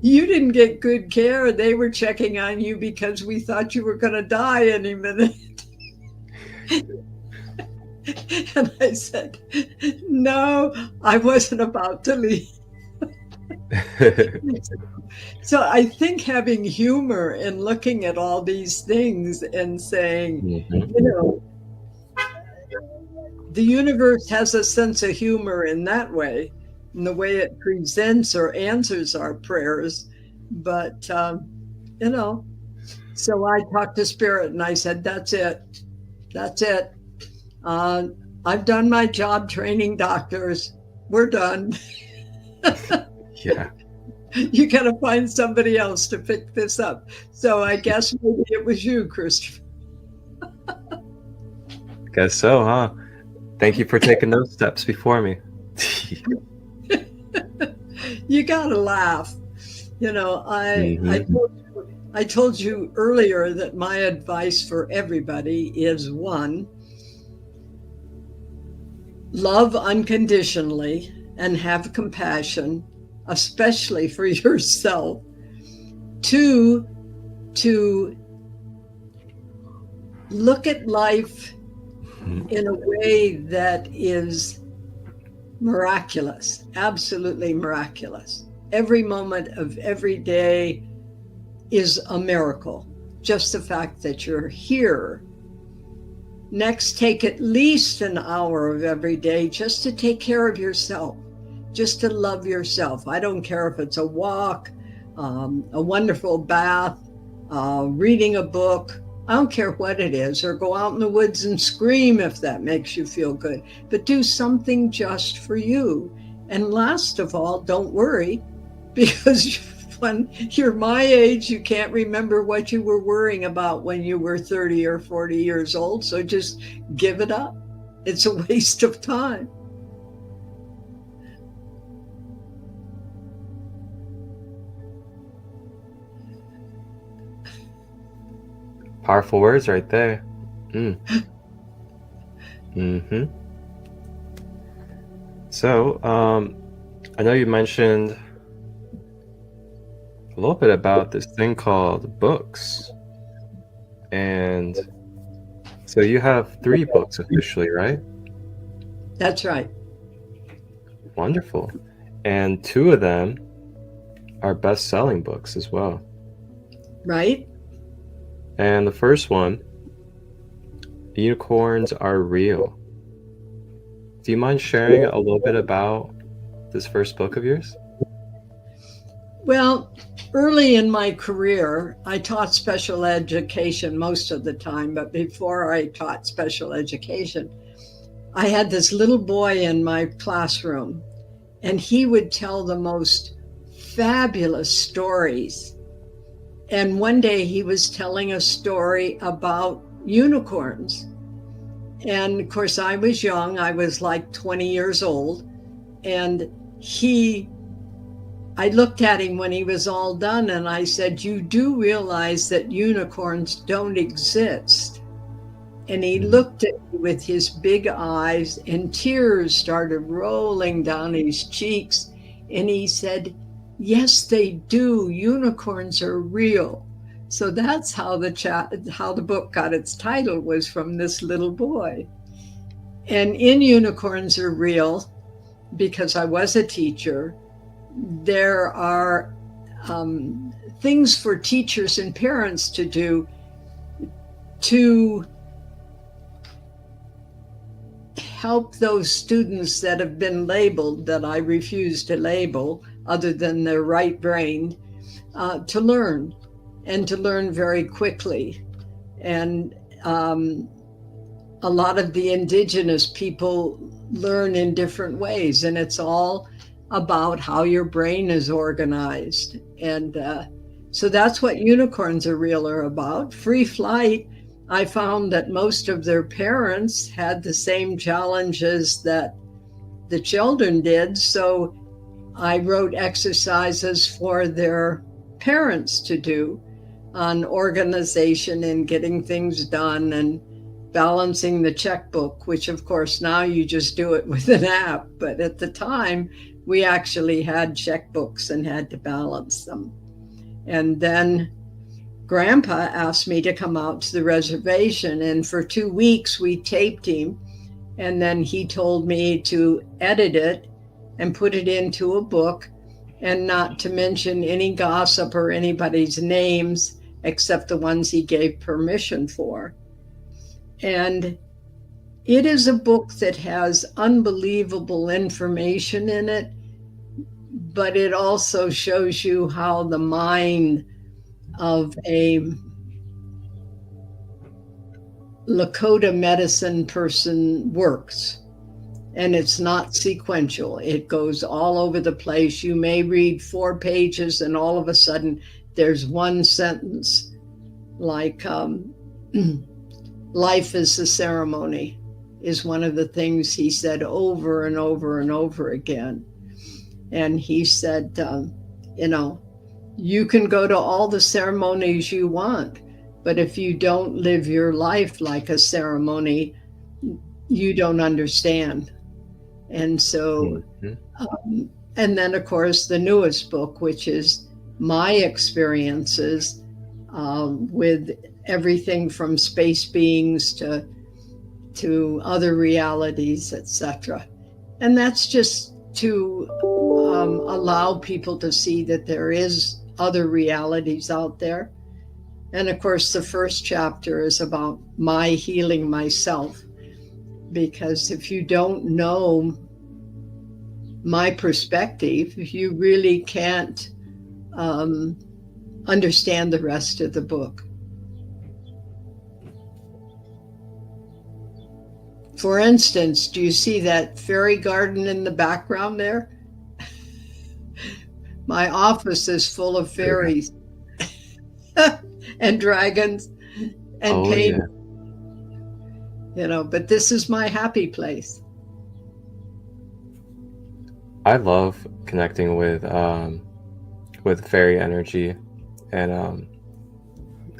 "You didn't get good care. They were checking on you because we thought you were going to die any minute." And I said, "No, I wasn't about to leave." So I think having humor and looking at all these things and saying, the universe has a sense of humor in that way, in the way it presents or answers our prayers. But, so I talked to Spirit and I said, that's it. I've done my job training doctors. We're done. Yeah. You got to find somebody else to pick this up. So I guess maybe it was you, Christopher. Guess so, huh? Thank you for taking those steps before me. You got to laugh. I told you earlier that my advice for everybody is 1, love unconditionally and have compassion, especially for yourself. 2, to look at life in a way that is miraculous, absolutely miraculous. Every moment of every day is a miracle. Just the fact that you're here. Next, take at least an hour of every day just to take care of yourself, just to love yourself. I don't care if it's a walk, a wonderful bath, reading a book. I don't care what it is, or go out in the woods and scream if that makes you feel good. But do something just for you. And last of all, don't worry, because when you're my age, you can't remember what you were worrying about when you were 30 or 40 years old. So just give it up. It's a waste of time. Powerful words right there. So, I know you mentioned a little bit about this thing called books. And so you have 3 books officially, right? That's right. Wonderful. And 2 of them are best-selling books as well. Right? And the first one, Unicorns Are Real. Do you mind sharing a little bit about this first book of yours? Well, early in my career, I taught special education most of the time, but before I taught special education, I had this little boy in my classroom, and he would tell the most fabulous stories. And one day he was telling a story about unicorns. And of course, I was young. I was like 20 years old. And I looked at him when he was all done and I said, "You do realize that unicorns don't exist?" And he looked at me with his big eyes and tears started rolling down his cheeks. And he said, "Yes, they do. Unicorns are real." So that's how the book got its title, was from this little boy. And in Unicorns Are Real, because I was a teacher, there are things for teachers and parents to do to help those students that have been labeled, that I refuse to label, other than their right brain, to learn, and to learn very quickly. And a lot of the indigenous people learn in different ways, and it's all about how your brain is organized. And so that's what Unicorns Are Real are about. Free Flight, I found that most of their parents had the same challenges that the children did. So I wrote exercises for their parents to do on organization and getting things done and balancing the checkbook, which of course now you just do it with an app. But at the time, we actually had checkbooks and had to balance them. And then Grandpa asked me to come out to the reservation, and for 2 weeks we taped him, and then he told me to edit it and put it into a book, and not to mention any gossip or anybody's names except the ones he gave permission for. And it is a book that has unbelievable information in it, but it also shows you how the mind of a Lakota medicine person works. And it's not sequential. It goes all over the place. You may read 4 pages and all of a sudden there's one sentence like life is a ceremony is one of the things he said over and over and over again. And he said, you can go to all the ceremonies you want, but if you don't live your life like a ceremony, you don't understand. And so, and then of course, the newest book, which is my experiences with everything from space beings to other realities, etc. And that's just to allow people to see that there is other realities out there. And of course, the first chapter is about my healing myself, because if you don't know my perspective, you really can't understand the rest of the book. For instance, do you see that fairy garden in the background there? My office is full of fairies and dragons and pain. Yeah. But this is my happy place. I love connecting with fairy energy and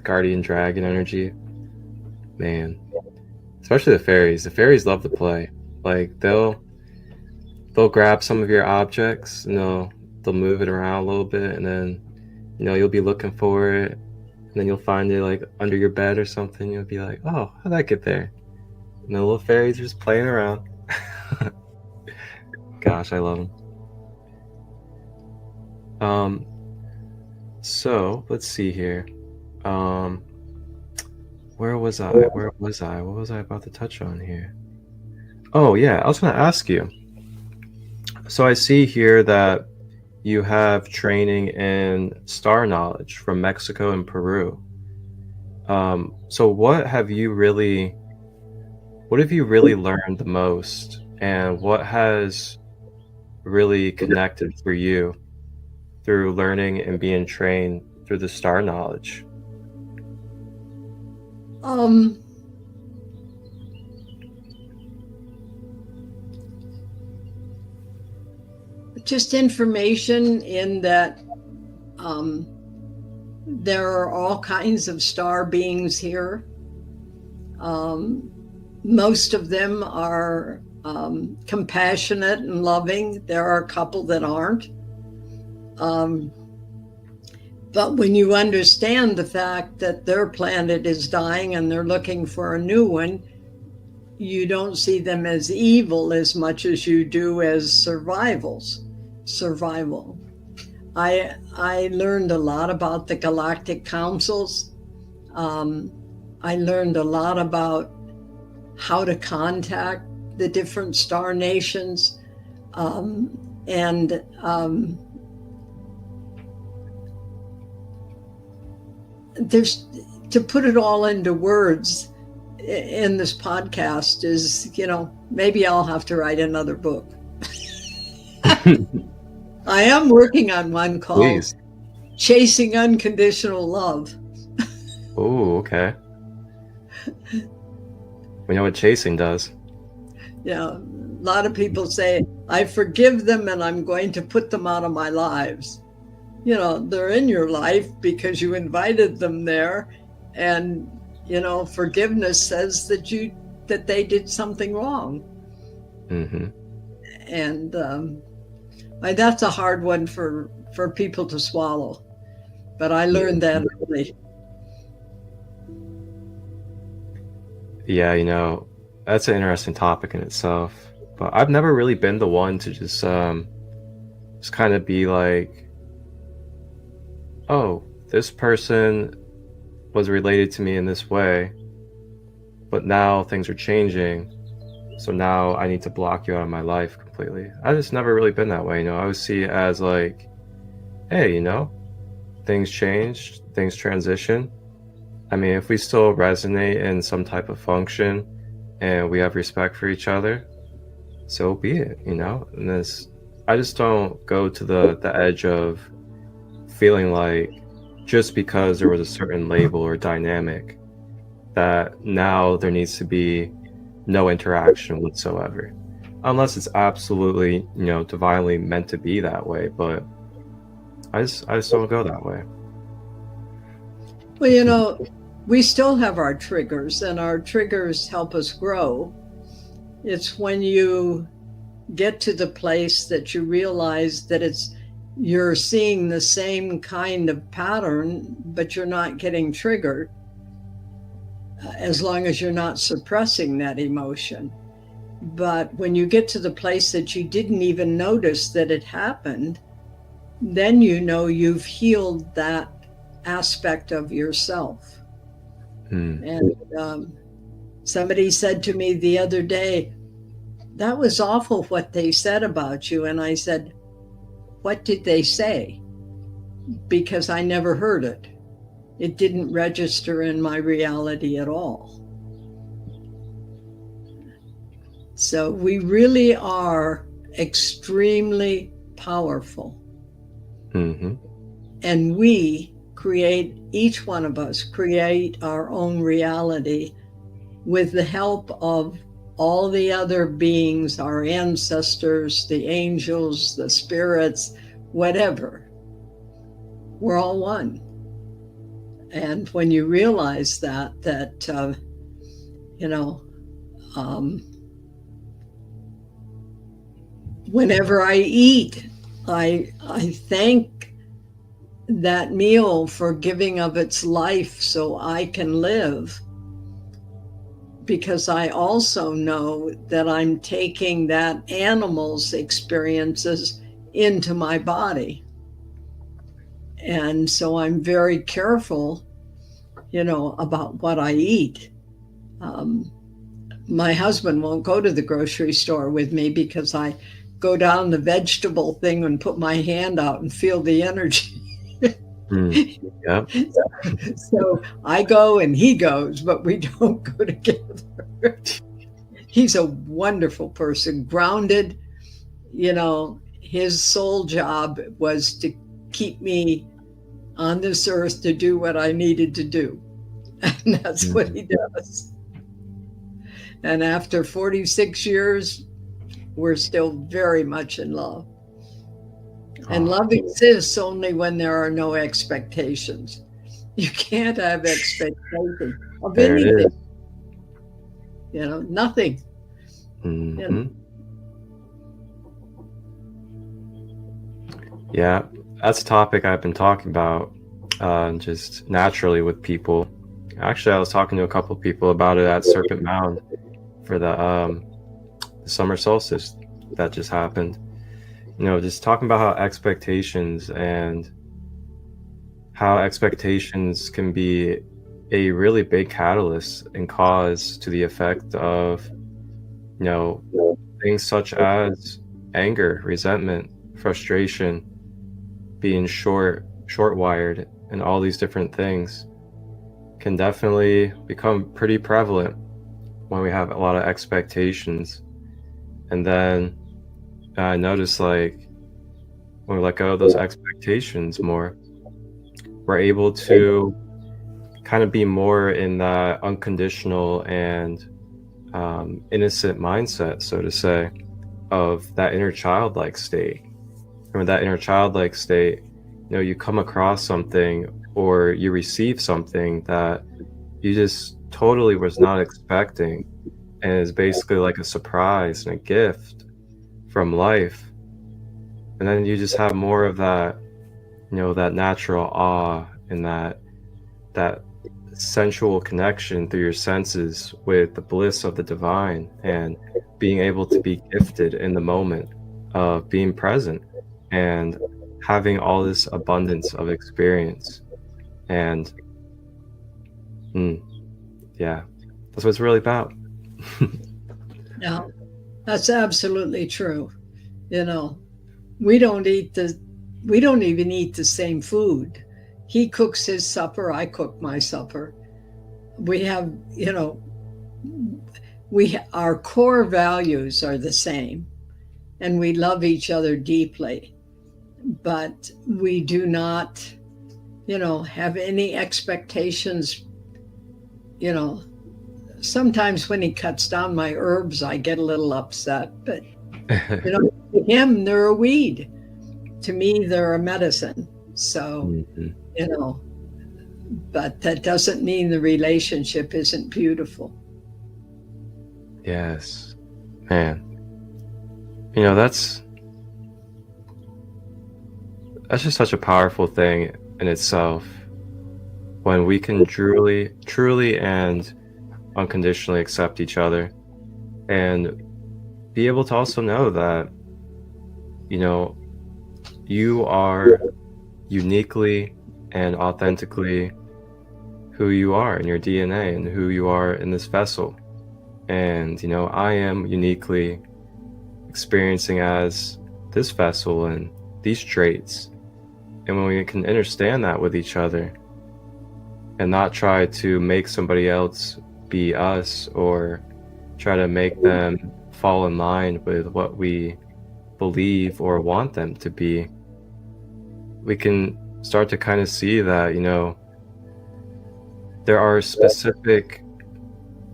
guardian dragon energy. Man, especially the fairies. The fairies love to play. Like they'll grab some of your objects and they'll move it around a little bit, and then you'll be looking for it, and then you'll find it like under your bed or something. You'll be like, oh, how'd that get there? And the little fairies are just playing around. Gosh, I love them. So let's see here. Where was I? What was I about to touch on here? Oh yeah, I was going to ask you. So I see here that you have training in star knowledge from Mexico and Peru. So what have you really learned the most, and what has really connected for you through learning and being trained through the star knowledge? Just information in that there are all kinds of star beings here. Most of them are compassionate and loving. There are a couple that aren't. But when you understand the fact that their planet is dying and they're looking for a new one, you don't see them as evil as much as you do as survival. I learned a lot about the galactic councils. I learned a lot about how to contact the different star nations. There's, to put it all into words in this podcast is, maybe I'll have to write another book. I am working on one called Please. Chasing Unconditional Love. Oh, okay. We know what chasing does. Yeah, a lot of people say, I forgive them and I'm going to put them out of my lives. They're in your life because you invited them there, and forgiveness says that they did something wrong. Mm-hmm. And that's a hard one for people to swallow, but I learned that early. Yeah, that's an interesting topic in itself, but I've never really been the one to just kind of be like, oh, this person was related to me in this way, but now things are changing, so now I need to block you out of my life completely. I just never really been that way. I always see it as like, hey, things change, things transition. I mean, if we still resonate in some type of function and we have respect for each other, so be it, and I just don't go to the edge of feeling like just because there was a certain label or dynamic that now there needs to be no interaction whatsoever, unless it's absolutely divinely meant to be that way. But I just don't go that way. Well, we still have our triggers, and our triggers help us grow. It's when you get to the place that you realize that you're seeing the same kind of pattern, but you're not getting triggered, as long as you're not suppressing that emotion. But when you get to the place that you didn't even notice that it happened, then you've healed that aspect of yourself. And somebody said to me the other day, that was awful what they said about you. And I said, what did they say? Because I never heard it. It didn't register in my reality at all. So we really are extremely powerful. Mm-hmm. And each one of us create our own reality with the help of all the other beings, our ancestors, the angels, the spirits, whatever. We're all one. And when you realize that whenever I eat, I thank that meal for giving of its life so I can live. Because I also know that I'm taking that animal's experiences into my body. And so I'm very careful, about what I eat. My husband won't go to the grocery store with me because I go down the vegetable thing and put my hand out and feel the energy. Yeah. So I go and he goes, but we don't go together. He's a wonderful person, grounded. His sole job was to keep me on this earth to do what I needed to do. And that's what he does. And after 46 years, we're still very much in love. And love exists only when there are no expectations. You can't have expectations of There it anything. is. Nothing. Mm-hmm. Yeah, that's a topic I've been talking about just naturally with people. Actually, I was talking to a couple of people about it at Serpent Mound for the summer solstice that just happened. Just talking about how expectations can be a really big catalyst and cause to the effect of, things such as anger, resentment, frustration, being short-wired, and all these different things can definitely become pretty prevalent when we have a lot of expectations. And then I notice, like, when we let go of those expectations more, we're able to kind of be more in that unconditional and innocent mindset, so to say, of that inner childlike state. And with that inner childlike state, you come across something or you receive something that you just totally was not expecting, and is basically like a surprise and a gift from life. And then you just have more of that, that natural awe and that sensual connection through your senses with the bliss of the divine, and being able to be gifted in the moment of being present and having all this abundance of experience. And yeah, that's what it's really about. Yeah, that's absolutely true. We don't even eat the same food. He cooks his supper, I cook my supper. We have, our core values are the same, and we love each other deeply, but we do not, have any expectations. Sometimes when he cuts down my herbs, I get a little upset, but to him, they're a weed. To me, they're a medicine. So, but that doesn't mean the relationship isn't beautiful. Yes, man. That's just such a powerful thing in itself, when we can truly and unconditionally accept each other, and be able to also know that, you are uniquely and authentically who you are in your DNA and who you are in this vessel. And, I am uniquely experiencing as this vessel and these traits. And when we can understand that with each other and not try to make somebody else be us, or try to make them fall in line with what we believe or want them to be, we can start to kind of see that, there are specific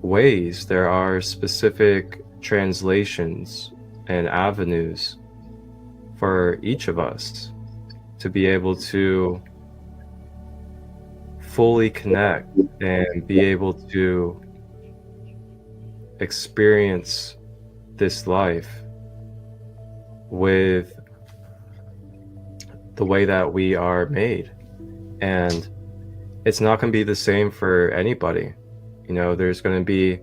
ways, there are specific translations and avenues for each of us to be able to fully connect and be able to experience this life with the way that we are made. And it's not going to be the same for anybody. There's going to be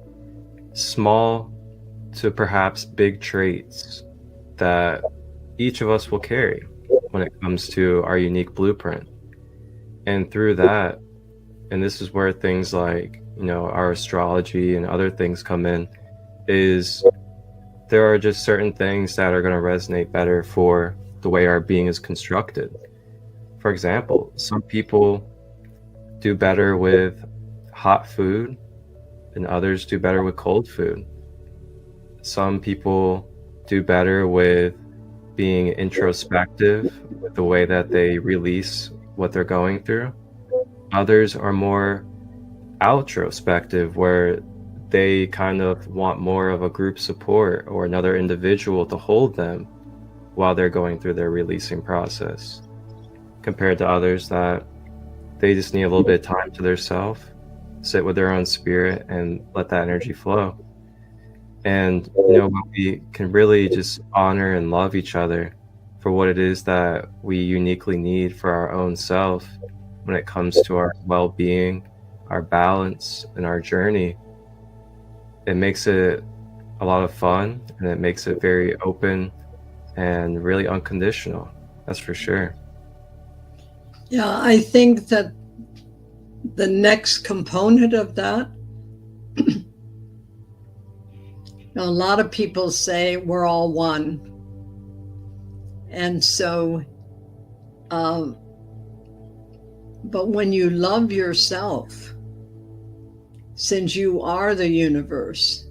small to perhaps big traits that each of us will carry when it comes to our unique blueprint. And through that, and this is where things like, our astrology and other things come in, is there are just certain things that are going to resonate better for the way our being is constructed. For example, some people do better with hot food and others do better with cold food. Some people do better with being introspective with the way that they release what they're going through. Others are more outrospective, where they kind of want more of a group support or another individual to hold them while they're going through their releasing process, compared to others that they just need a little bit of time to themselves, sit with their own spirit and let that energy flow. And when we can really just honor and love each other for what it is that we uniquely need for our own self when it comes to our well-being, our balance, and our journey, it makes it a lot of fun, and it makes it very open and really unconditional. That's for sure. Yeah, I think that the next component of that, a lot of people say we're all one. And so, but when you love yourself, since you are the universe,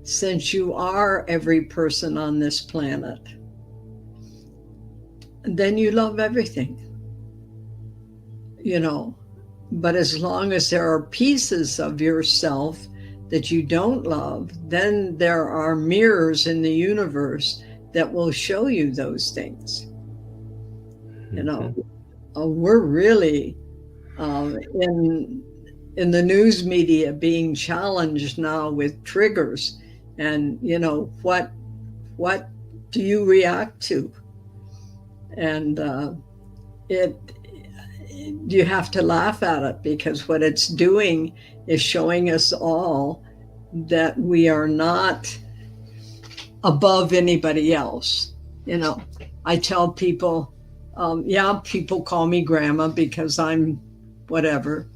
since you are every person on this planet, then you love everything, you know. But as long as there are pieces of yourself that you don't love, then there are mirrors in the universe that will show you those things. You know, we're really in the news media being challenged now with triggers, and you know, what do you react to? And you have to laugh at it, because what it's doing is showing us all that we are not above anybody else. You know, I tell people, yeah, people call me grandma because I'm whatever.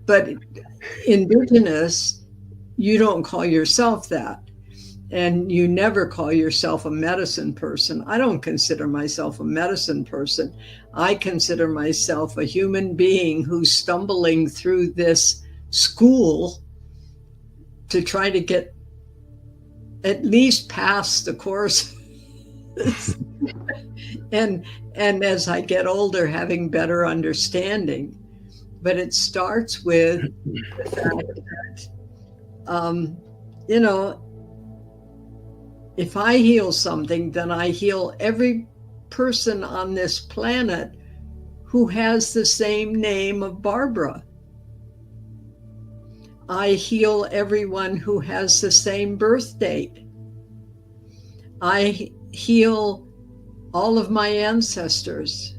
But indigenous, you don't call yourself that. And you never call yourself a medicine person. I don't consider myself a medicine person. I consider myself a human being who's stumbling through this school to try to get at least past the course. and as I get older, having better understanding. But it starts with the fact that, you know, if I heal something, then I heal every person on this planet who has the same name of Barbara. I heal everyone who has the same birth date. I heal all of my ancestors,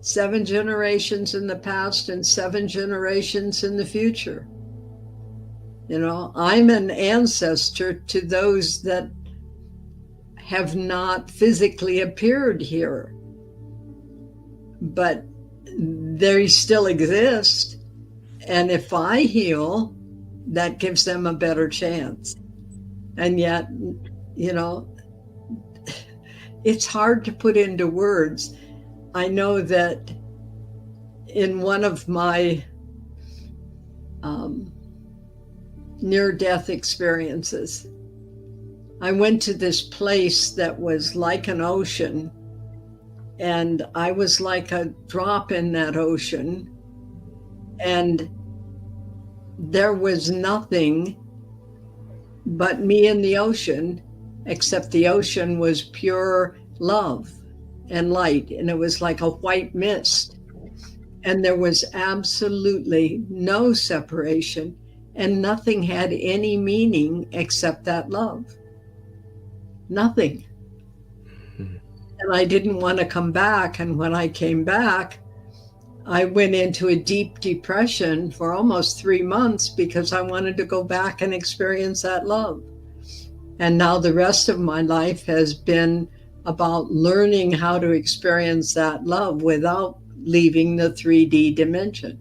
7 generations in the past and 7 generations in the future. You know, I'm an ancestor to those that have not physically appeared here, but they still exist. And if I heal, that gives them a better chance. And yet, you know, it's hard to put into words. I know that in one of my near-death experiences, I went to this place that was like an ocean, and I was like a drop in that ocean, and there was nothing but me in the ocean, except the ocean was pure love and light, and it was like a white mist, and there was absolutely no separation, and nothing had any meaning except that love. Nothing. And I didn't want to come back. And when I came back, I went into a deep depression for almost 3 months because I wanted to go back and experience that love. And now the rest of my life has been about learning how to experience that love without leaving the 3D dimension.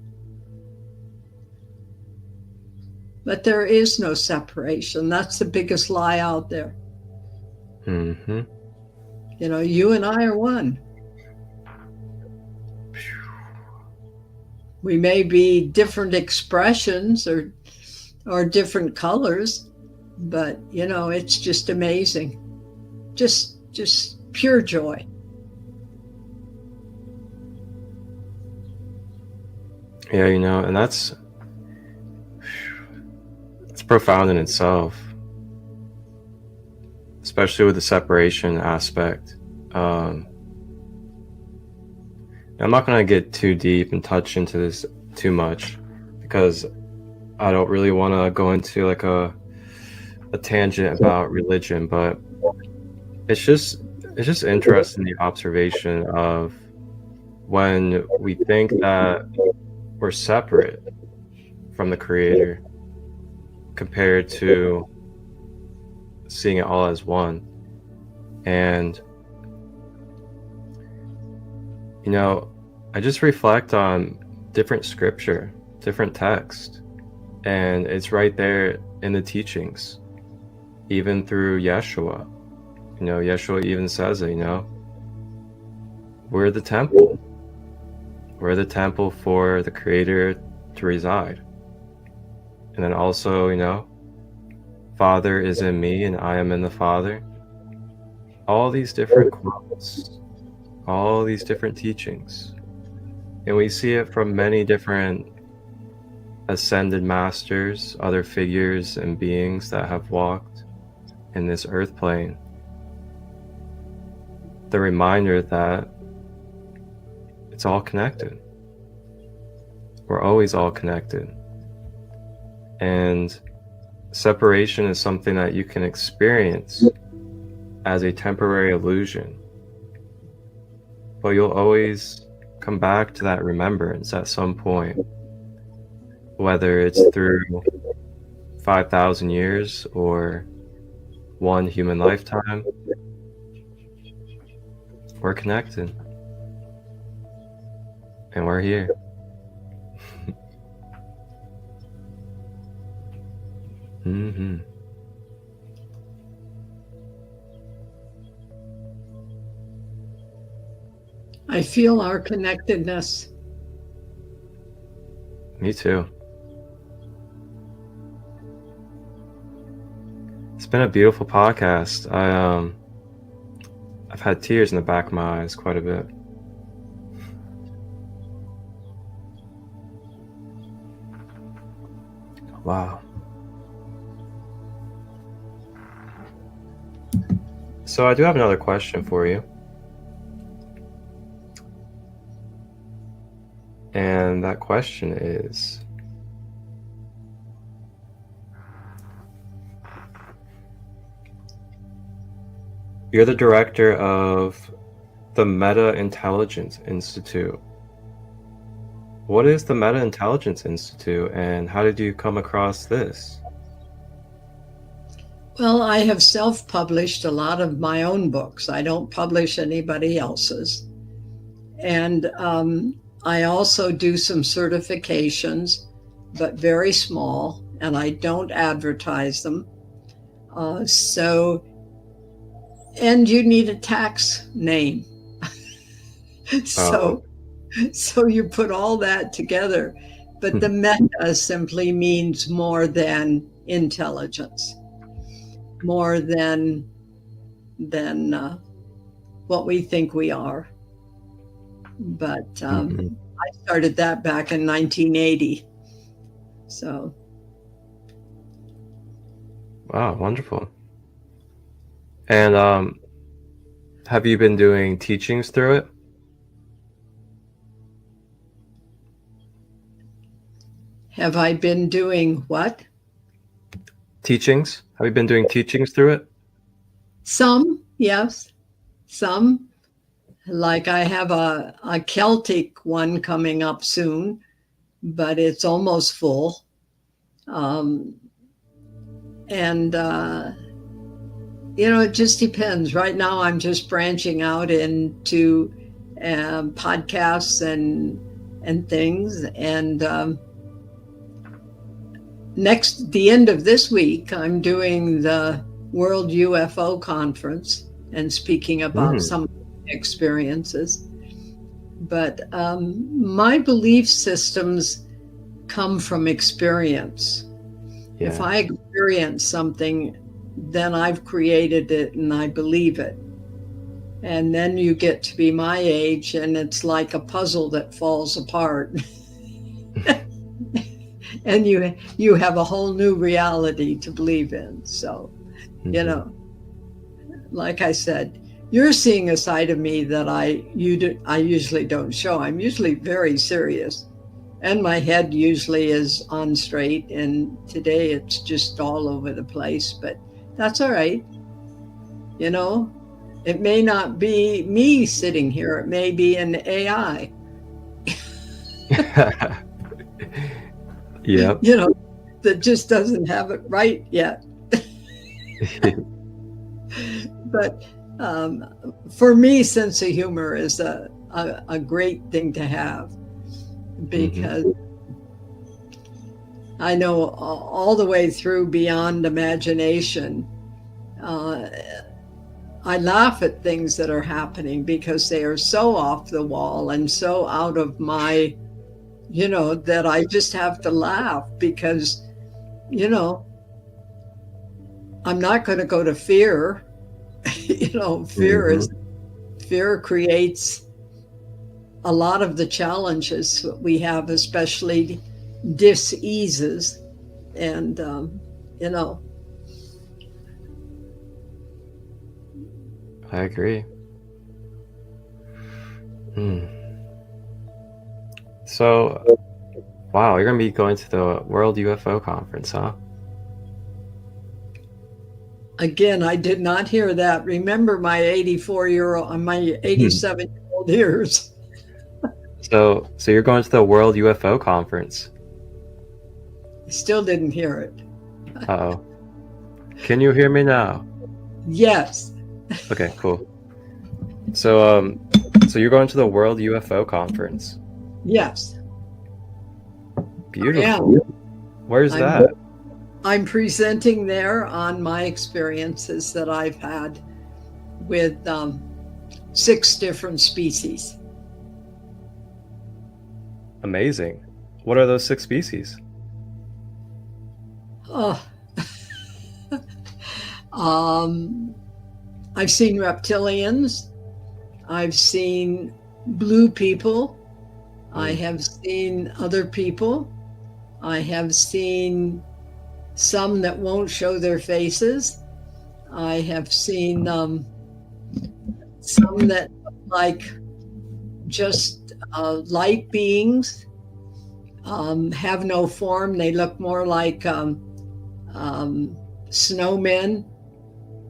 But there is no separation. That's the biggest lie out there. Mm-hmm. You know, you and I are one. We may be different expressions or different colors, but you know, it's just amazing. Just pure joy. Yeah, you know, and that's profound in itself, especially with the separation aspect. I'm not going to get too deep and touch into this too much, because I don't really want to go into like a tangent about religion, but it's just interesting, the observation of when we think that we're separate from the creator, compared to seeing it all as one. And you know, I just reflect on different scripture, different text, and it's right there in the teachings, even through Yeshua. You know, Yeshua even says it, you know, we're the temple. We're the temple for the Creator to reside. And then also, you know, Father is in me and I am in the Father. All these different quotes, all these different teachings. And we see it from many different ascended masters, other figures and beings that have walked in this earth plane. The reminder that it's all connected. We're always all connected. And separation is something that you can experience as a temporary illusion. But you'll always come back to that remembrance at some point, whether it's through 5,000 years or one human lifetime. We're connected. And we're here. Mm-hmm. I feel our connectedness. Me too. It's been a beautiful podcast. I've had tears in the back of my eyes quite a bit. Wow. So I do have another question for you. And that question is, you're the director of the Meta Intelligence Institute. What is the Meta Intelligence Institute and how did you come across this? Well, I have self-published a lot of my own books. I don't publish anybody else's. And I also do some certifications, but very small, and I don't advertise them. And you need a tax name. So you put all that together. But the meta simply means more than intelligence, more than what we think we are. But I started that back in 1980. So. Wow, wonderful. And have you been doing teachings through it? Have I been doing what? Teachings? Have you been doing teachings through it? Some, yes. Some. Like I have a Celtic one coming up soon, but it's almost full. It just depends. Right now, I'm just branching out into podcasts and things. And the end of this week, I'm doing the World UFO Conference and speaking about some experiences. But my belief systems come from experience. Yeah. If I experience something, then I've created it and I believe it. And then you get to be my age and it's like a puzzle that falls apart. And you have a whole new reality to believe in. So, like I said, you're seeing a side of me that I usually don't show. I'm usually very serious. And my head usually is on straight. And today it's just all over the place. But that's all right. It may not be me sitting here. It may be an AI. Yep. that just doesn't have it right yet. But for me, sense of humor is a great thing to have, because I know all the way through beyond imagination, I laugh at things that are happening because they are so off the wall and so out of my, that I just have to laugh because, I'm not going to go to fear. Fear creates a lot of the challenges that we have, especially dis-eases. And, I agree. So, wow, you're going to be going to the World UFO Conference, huh? Again, I did not hear that. Remember my 87-year-old ears. So you're going to the World UFO Conference. I still didn't hear it. Uh-oh. Can you hear me now? Yes. Okay, cool. So you're going to the World UFO Conference. Yes. Beautiful. Where's that? I'm presenting there on my experiences that I've had with 6 different species. Amazing. What are those 6 species? Oh. I've seen reptilians. I've seen blue people. I have seen other people. I have seen some that won't show their faces. I have seen some that look like just light beings, have no form. They look more like snowmen,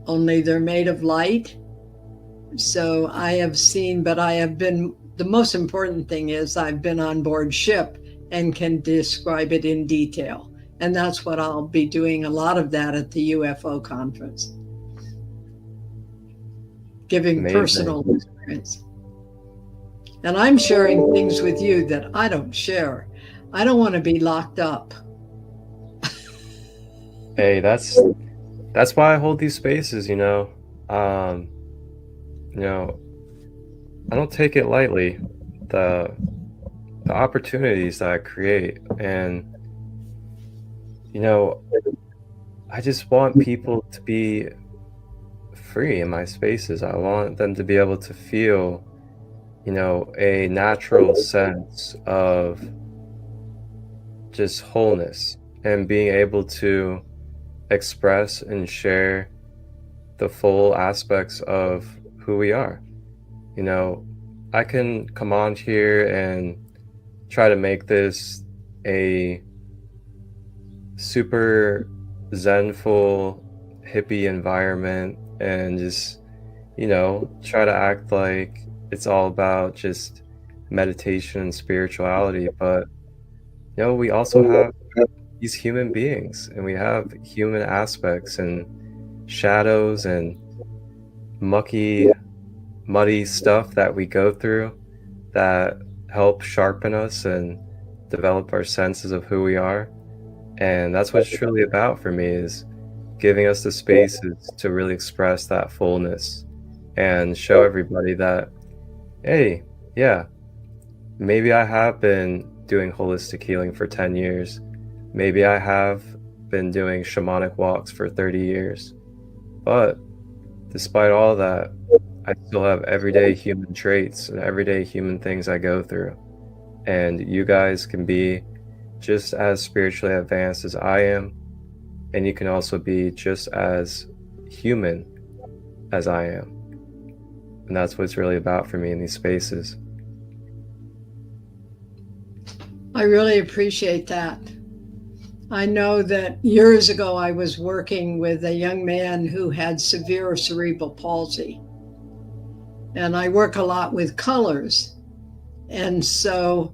only they're made of light. So I have seen, but I have been, the most important thing is I've been on board ship and can describe it in detail. And that's what I'll be doing, a lot of that at the UFO conference. Giving Amazing. Personal experience. And I'm sharing things with you that I don't share. I don't want to be locked up. Hey, that's why I hold these spaces, I don't take it lightly, the opportunities that I create. And I just want people to be free in my spaces. I want them to be able to feel, a natural sense of just wholeness and being able to express and share the full aspects of who we are. I can come on here and try to make this a super zenful hippie environment and just try to act like it's all about just meditation and spirituality, but we also have these human beings, and we have human aspects and shadows and muddy stuff that we go through that help sharpen us and develop our senses of who we are. And that's what it's truly about for me, is giving us the spaces to really express that fullness and show everybody that, hey, yeah, maybe I have been doing holistic healing for 10 years. Maybe I have been doing shamanic walks for 30 years. But despite all that, I still have everyday human traits and everyday human things I go through. And you guys can be just as spiritually advanced as I am, and you can also be just as human as I am. And that's what it's really about for me in these spaces. I really appreciate that. I know that years ago I was working with a young man who had severe cerebral palsy. And I work a lot with colors. And so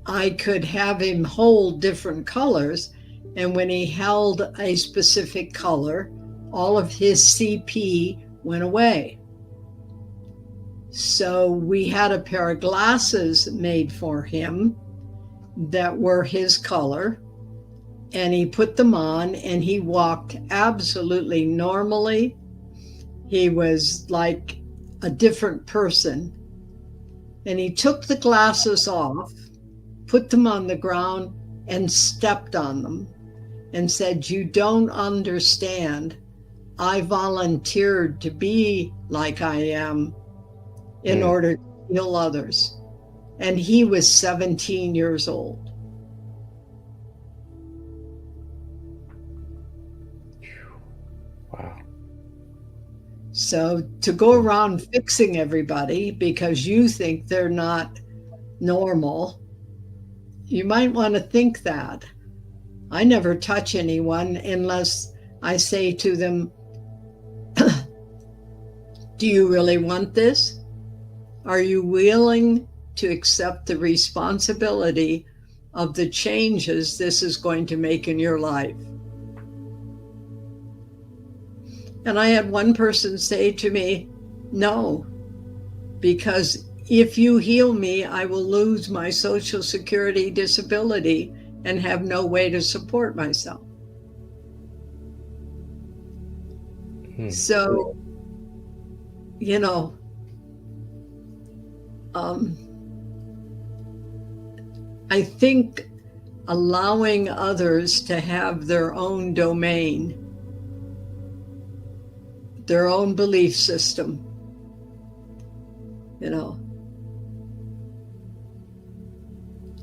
I could have him hold different colors And when he held a specific color, all of his CP went away. So we had a pair of glasses made for him that were his color, and he put them on and he walked absolutely normally. He was like a different person. And he took the glasses off, put them on the ground, and stepped on them and said, "You don't understand. I volunteered to be like I am in order to heal others." And he was 17 years old. Wow. So to go around fixing everybody because you think they're not normal, you might want to think that. I never touch anyone unless I say to them, "Do you really want this? Are you willing to accept the responsibility of the changes this is going to make in your life?" And I had one person say to me, "No, because if you heal me, I will lose my Social Security disability and have no way to support myself." So, you know, I think allowing others to have their own domain, their own belief system, you know,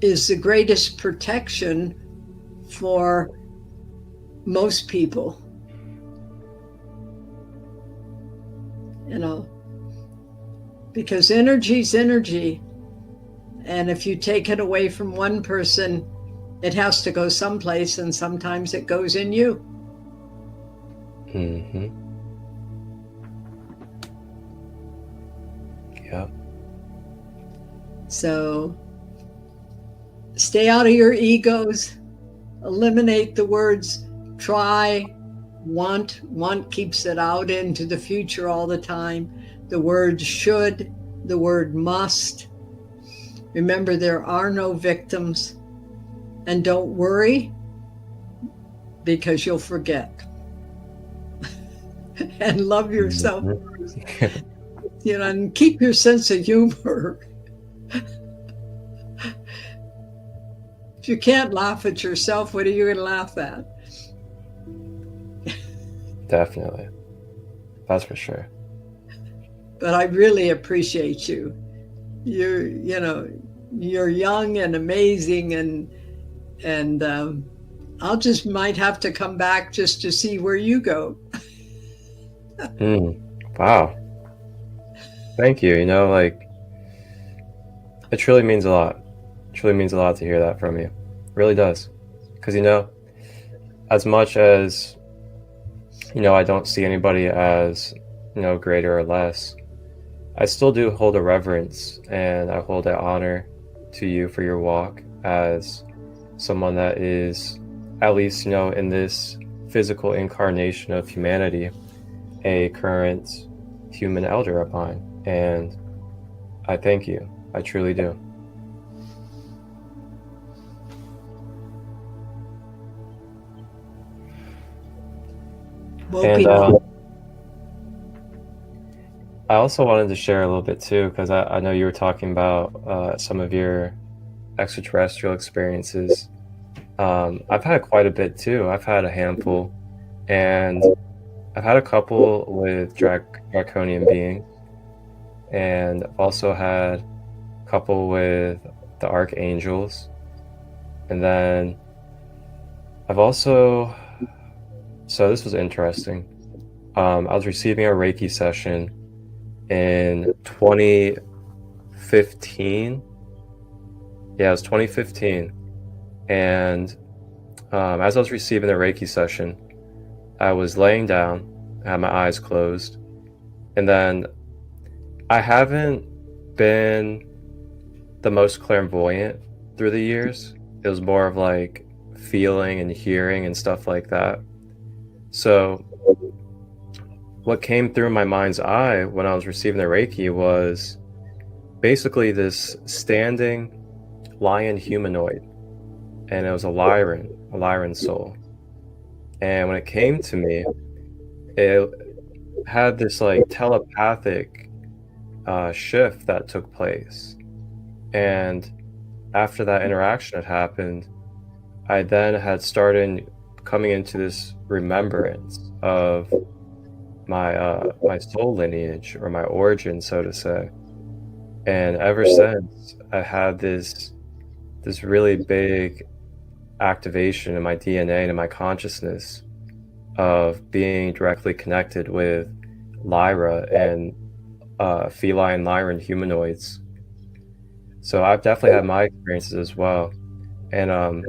is the greatest protection for most people. You know, because energy's energy. And if you take it away from one person, it has to go someplace, and sometimes it goes in you. Mm-hmm. Yep. So stay out of your egos. Eliminate the words try, want. Want keeps it out into the future all the time. The word should, the word must. Remember, there are no victims. And don't worry, because you'll forget. And love yourself first. You know, and keep your sense of humor. If you can't laugh at yourself, what are you going to laugh at? Definitely. That's for sure. But I really appreciate you. You're young and amazing, and I'll just might have to come back just to see where you go. Wow. Thank you. You know, like, it truly means a lot. It truly means a lot to hear that from you. It really does. Because, you know, as much as, you know, I don't see anybody as, you know, greater or less, I still do hold a reverence and I hold an honor to you for your walk as someone that is, at least, you know, in this physical incarnation of humanity, a current human elder of mine. And I thank you. I truly do. And I also wanted to share a little bit too, because I know you were talking about some of your extraterrestrial experiences. I've had quite a bit too. I've had a handful, and I've had a couple with draconian beings, and I've also had a couple with the archangels, and then I've also, so this was interesting. I was receiving a Reiki session in 2015. Yeah, it was 2015. And as I was receiving the Reiki session, I was laying down, I had my eyes closed, and then I haven't been the most clairvoyant through the years. It was more of like feeling and hearing and stuff like that. So what came through my mind's eye when I was receiving the Reiki was basically this standing lion humanoid, and it was a Lyran soul. And when it came to me, it had this like telepathic shift that took place. And after that interaction had happened, I then had started coming into this remembrance of my soul lineage, or my origin, so to say. And ever since, I had this really big activation in my DNA and in my consciousness of being directly connected with Lyra and feline Lyran humanoids. So I've definitely had my experiences as well. And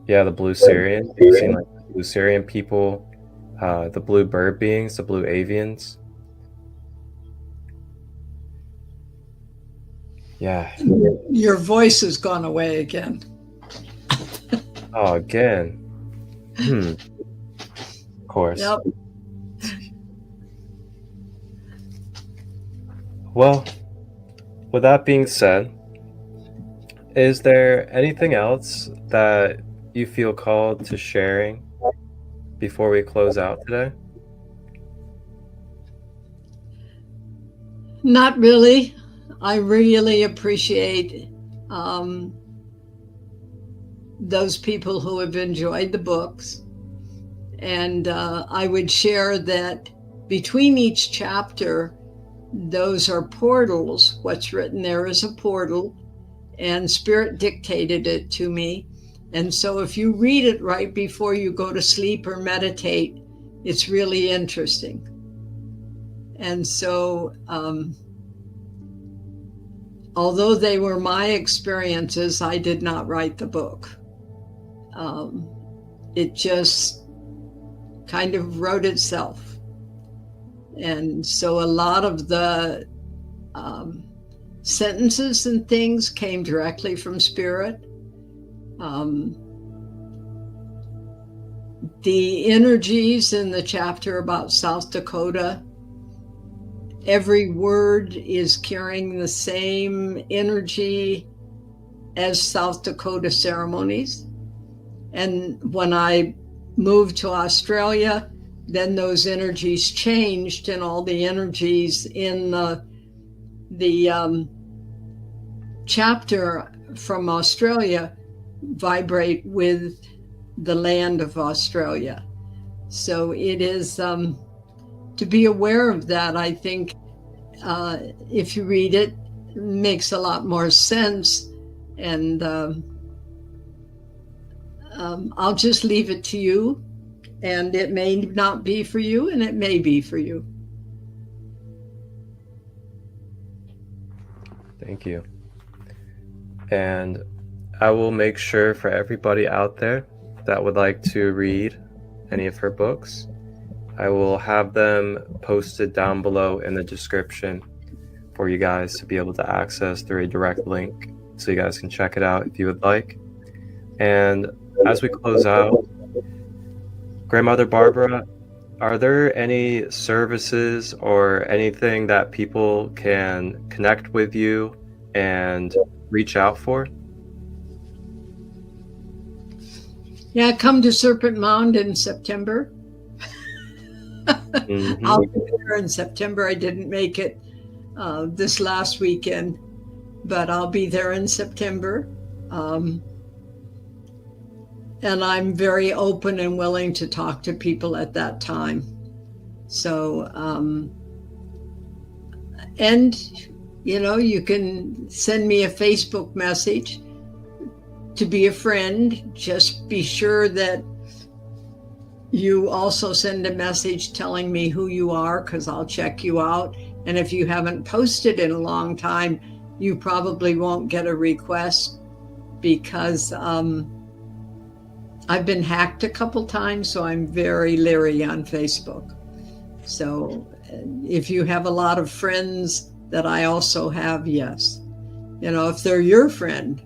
yeah, the blue Syrian, you've seen like the blue Syrian people, the blue bird beings, the blue avians. Yeah. Your voice has gone away again. Oh, again. Of course. Yep. Well, with that being said, is there anything else that you feel called to sharing before we close out today? Not really. I really appreciate those people who have enjoyed the books. And I would share that between each chapter, those are portals. What's written there is a portal, and Spirit dictated it to me. And so if you read it right before you go to sleep or meditate, it's really interesting. And so, although they were my experiences, I did not write the book. It just kind of wrote itself. And so a lot of the sentences and things came directly from Spirit. The energies in the chapter about South Dakota, every word is carrying the same energy as South Dakota ceremonies. And when I moved to Australia, then those energies changed, and all the energies in the chapter from Australia vibrate with the land of Australia. So it is to be aware of that. I think if you read it, it makes a lot more sense. And I'll just leave it to you. And it may not be for you, and it may be for you. Thank you. And I will make sure for everybody out there that would like to read any of her books, I will have them posted down below in the description for you guys to be able to access through a direct link, so you guys can check it out if you would like. And as we close out, Grandmother Barbara, are there any services or anything that people can connect with you and reach out for? Yeah, come to Serpent Mound in September. Mm-hmm. I'll be there in September. I didn't make it this last weekend, but I'll be there in September. And I'm very open and willing to talk to people at that time. So, and, you know, you can send me a Facebook message to be a friend. Just be sure that you also send a message telling me who you are, because I'll check you out. And if you haven't posted in a long time, you probably won't get a request, because I've been hacked a couple times, so I'm very leery on Facebook. So if you have a lot of friends that I also have, yes. You know, if they're your friend,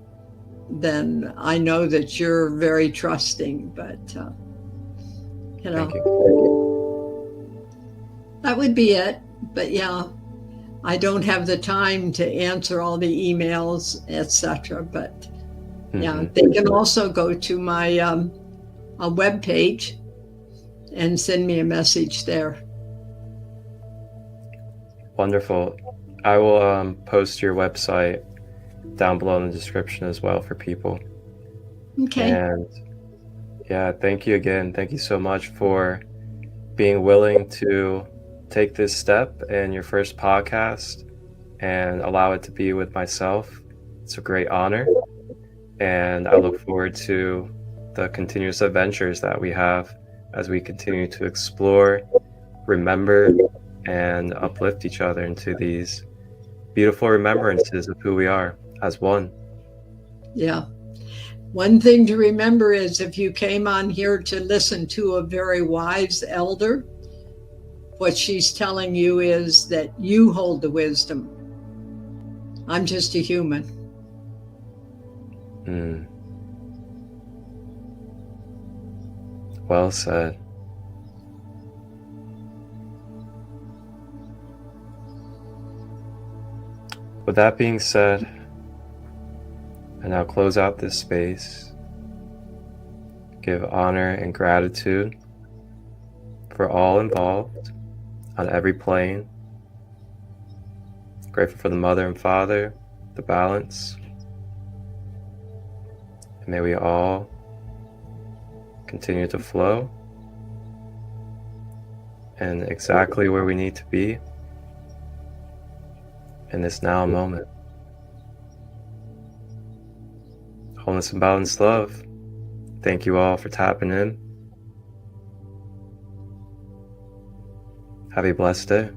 then I know that you're very trusting. But, Thank you. that would be it. But yeah, I don't have the time to answer all the emails, etc. But yeah, they can also go to my webpage and send me a message there. Wonderful. I will post your website down below in the description as well for people. Okay. And yeah, thank you again. Thank you so much for being willing to take this step in your first podcast and allow it to be with myself. It's a great honor. And I look forward to the continuous adventures that we have as we continue to explore, remember, and uplift each other into these beautiful remembrances of who we are as one. Yeah. One thing to remember is if you came on here to listen to a very wise elder, what she's telling you is that you hold the wisdom. I'm just a human. Well said. With that being said, I now close out this space, give honor and gratitude for all involved on every plane. Grateful for the mother and father, the balance. And may we all continue to flow and exactly where we need to be in this now moment. Wholeness and balanced love. Thank you all for tapping in. Have a blessed day.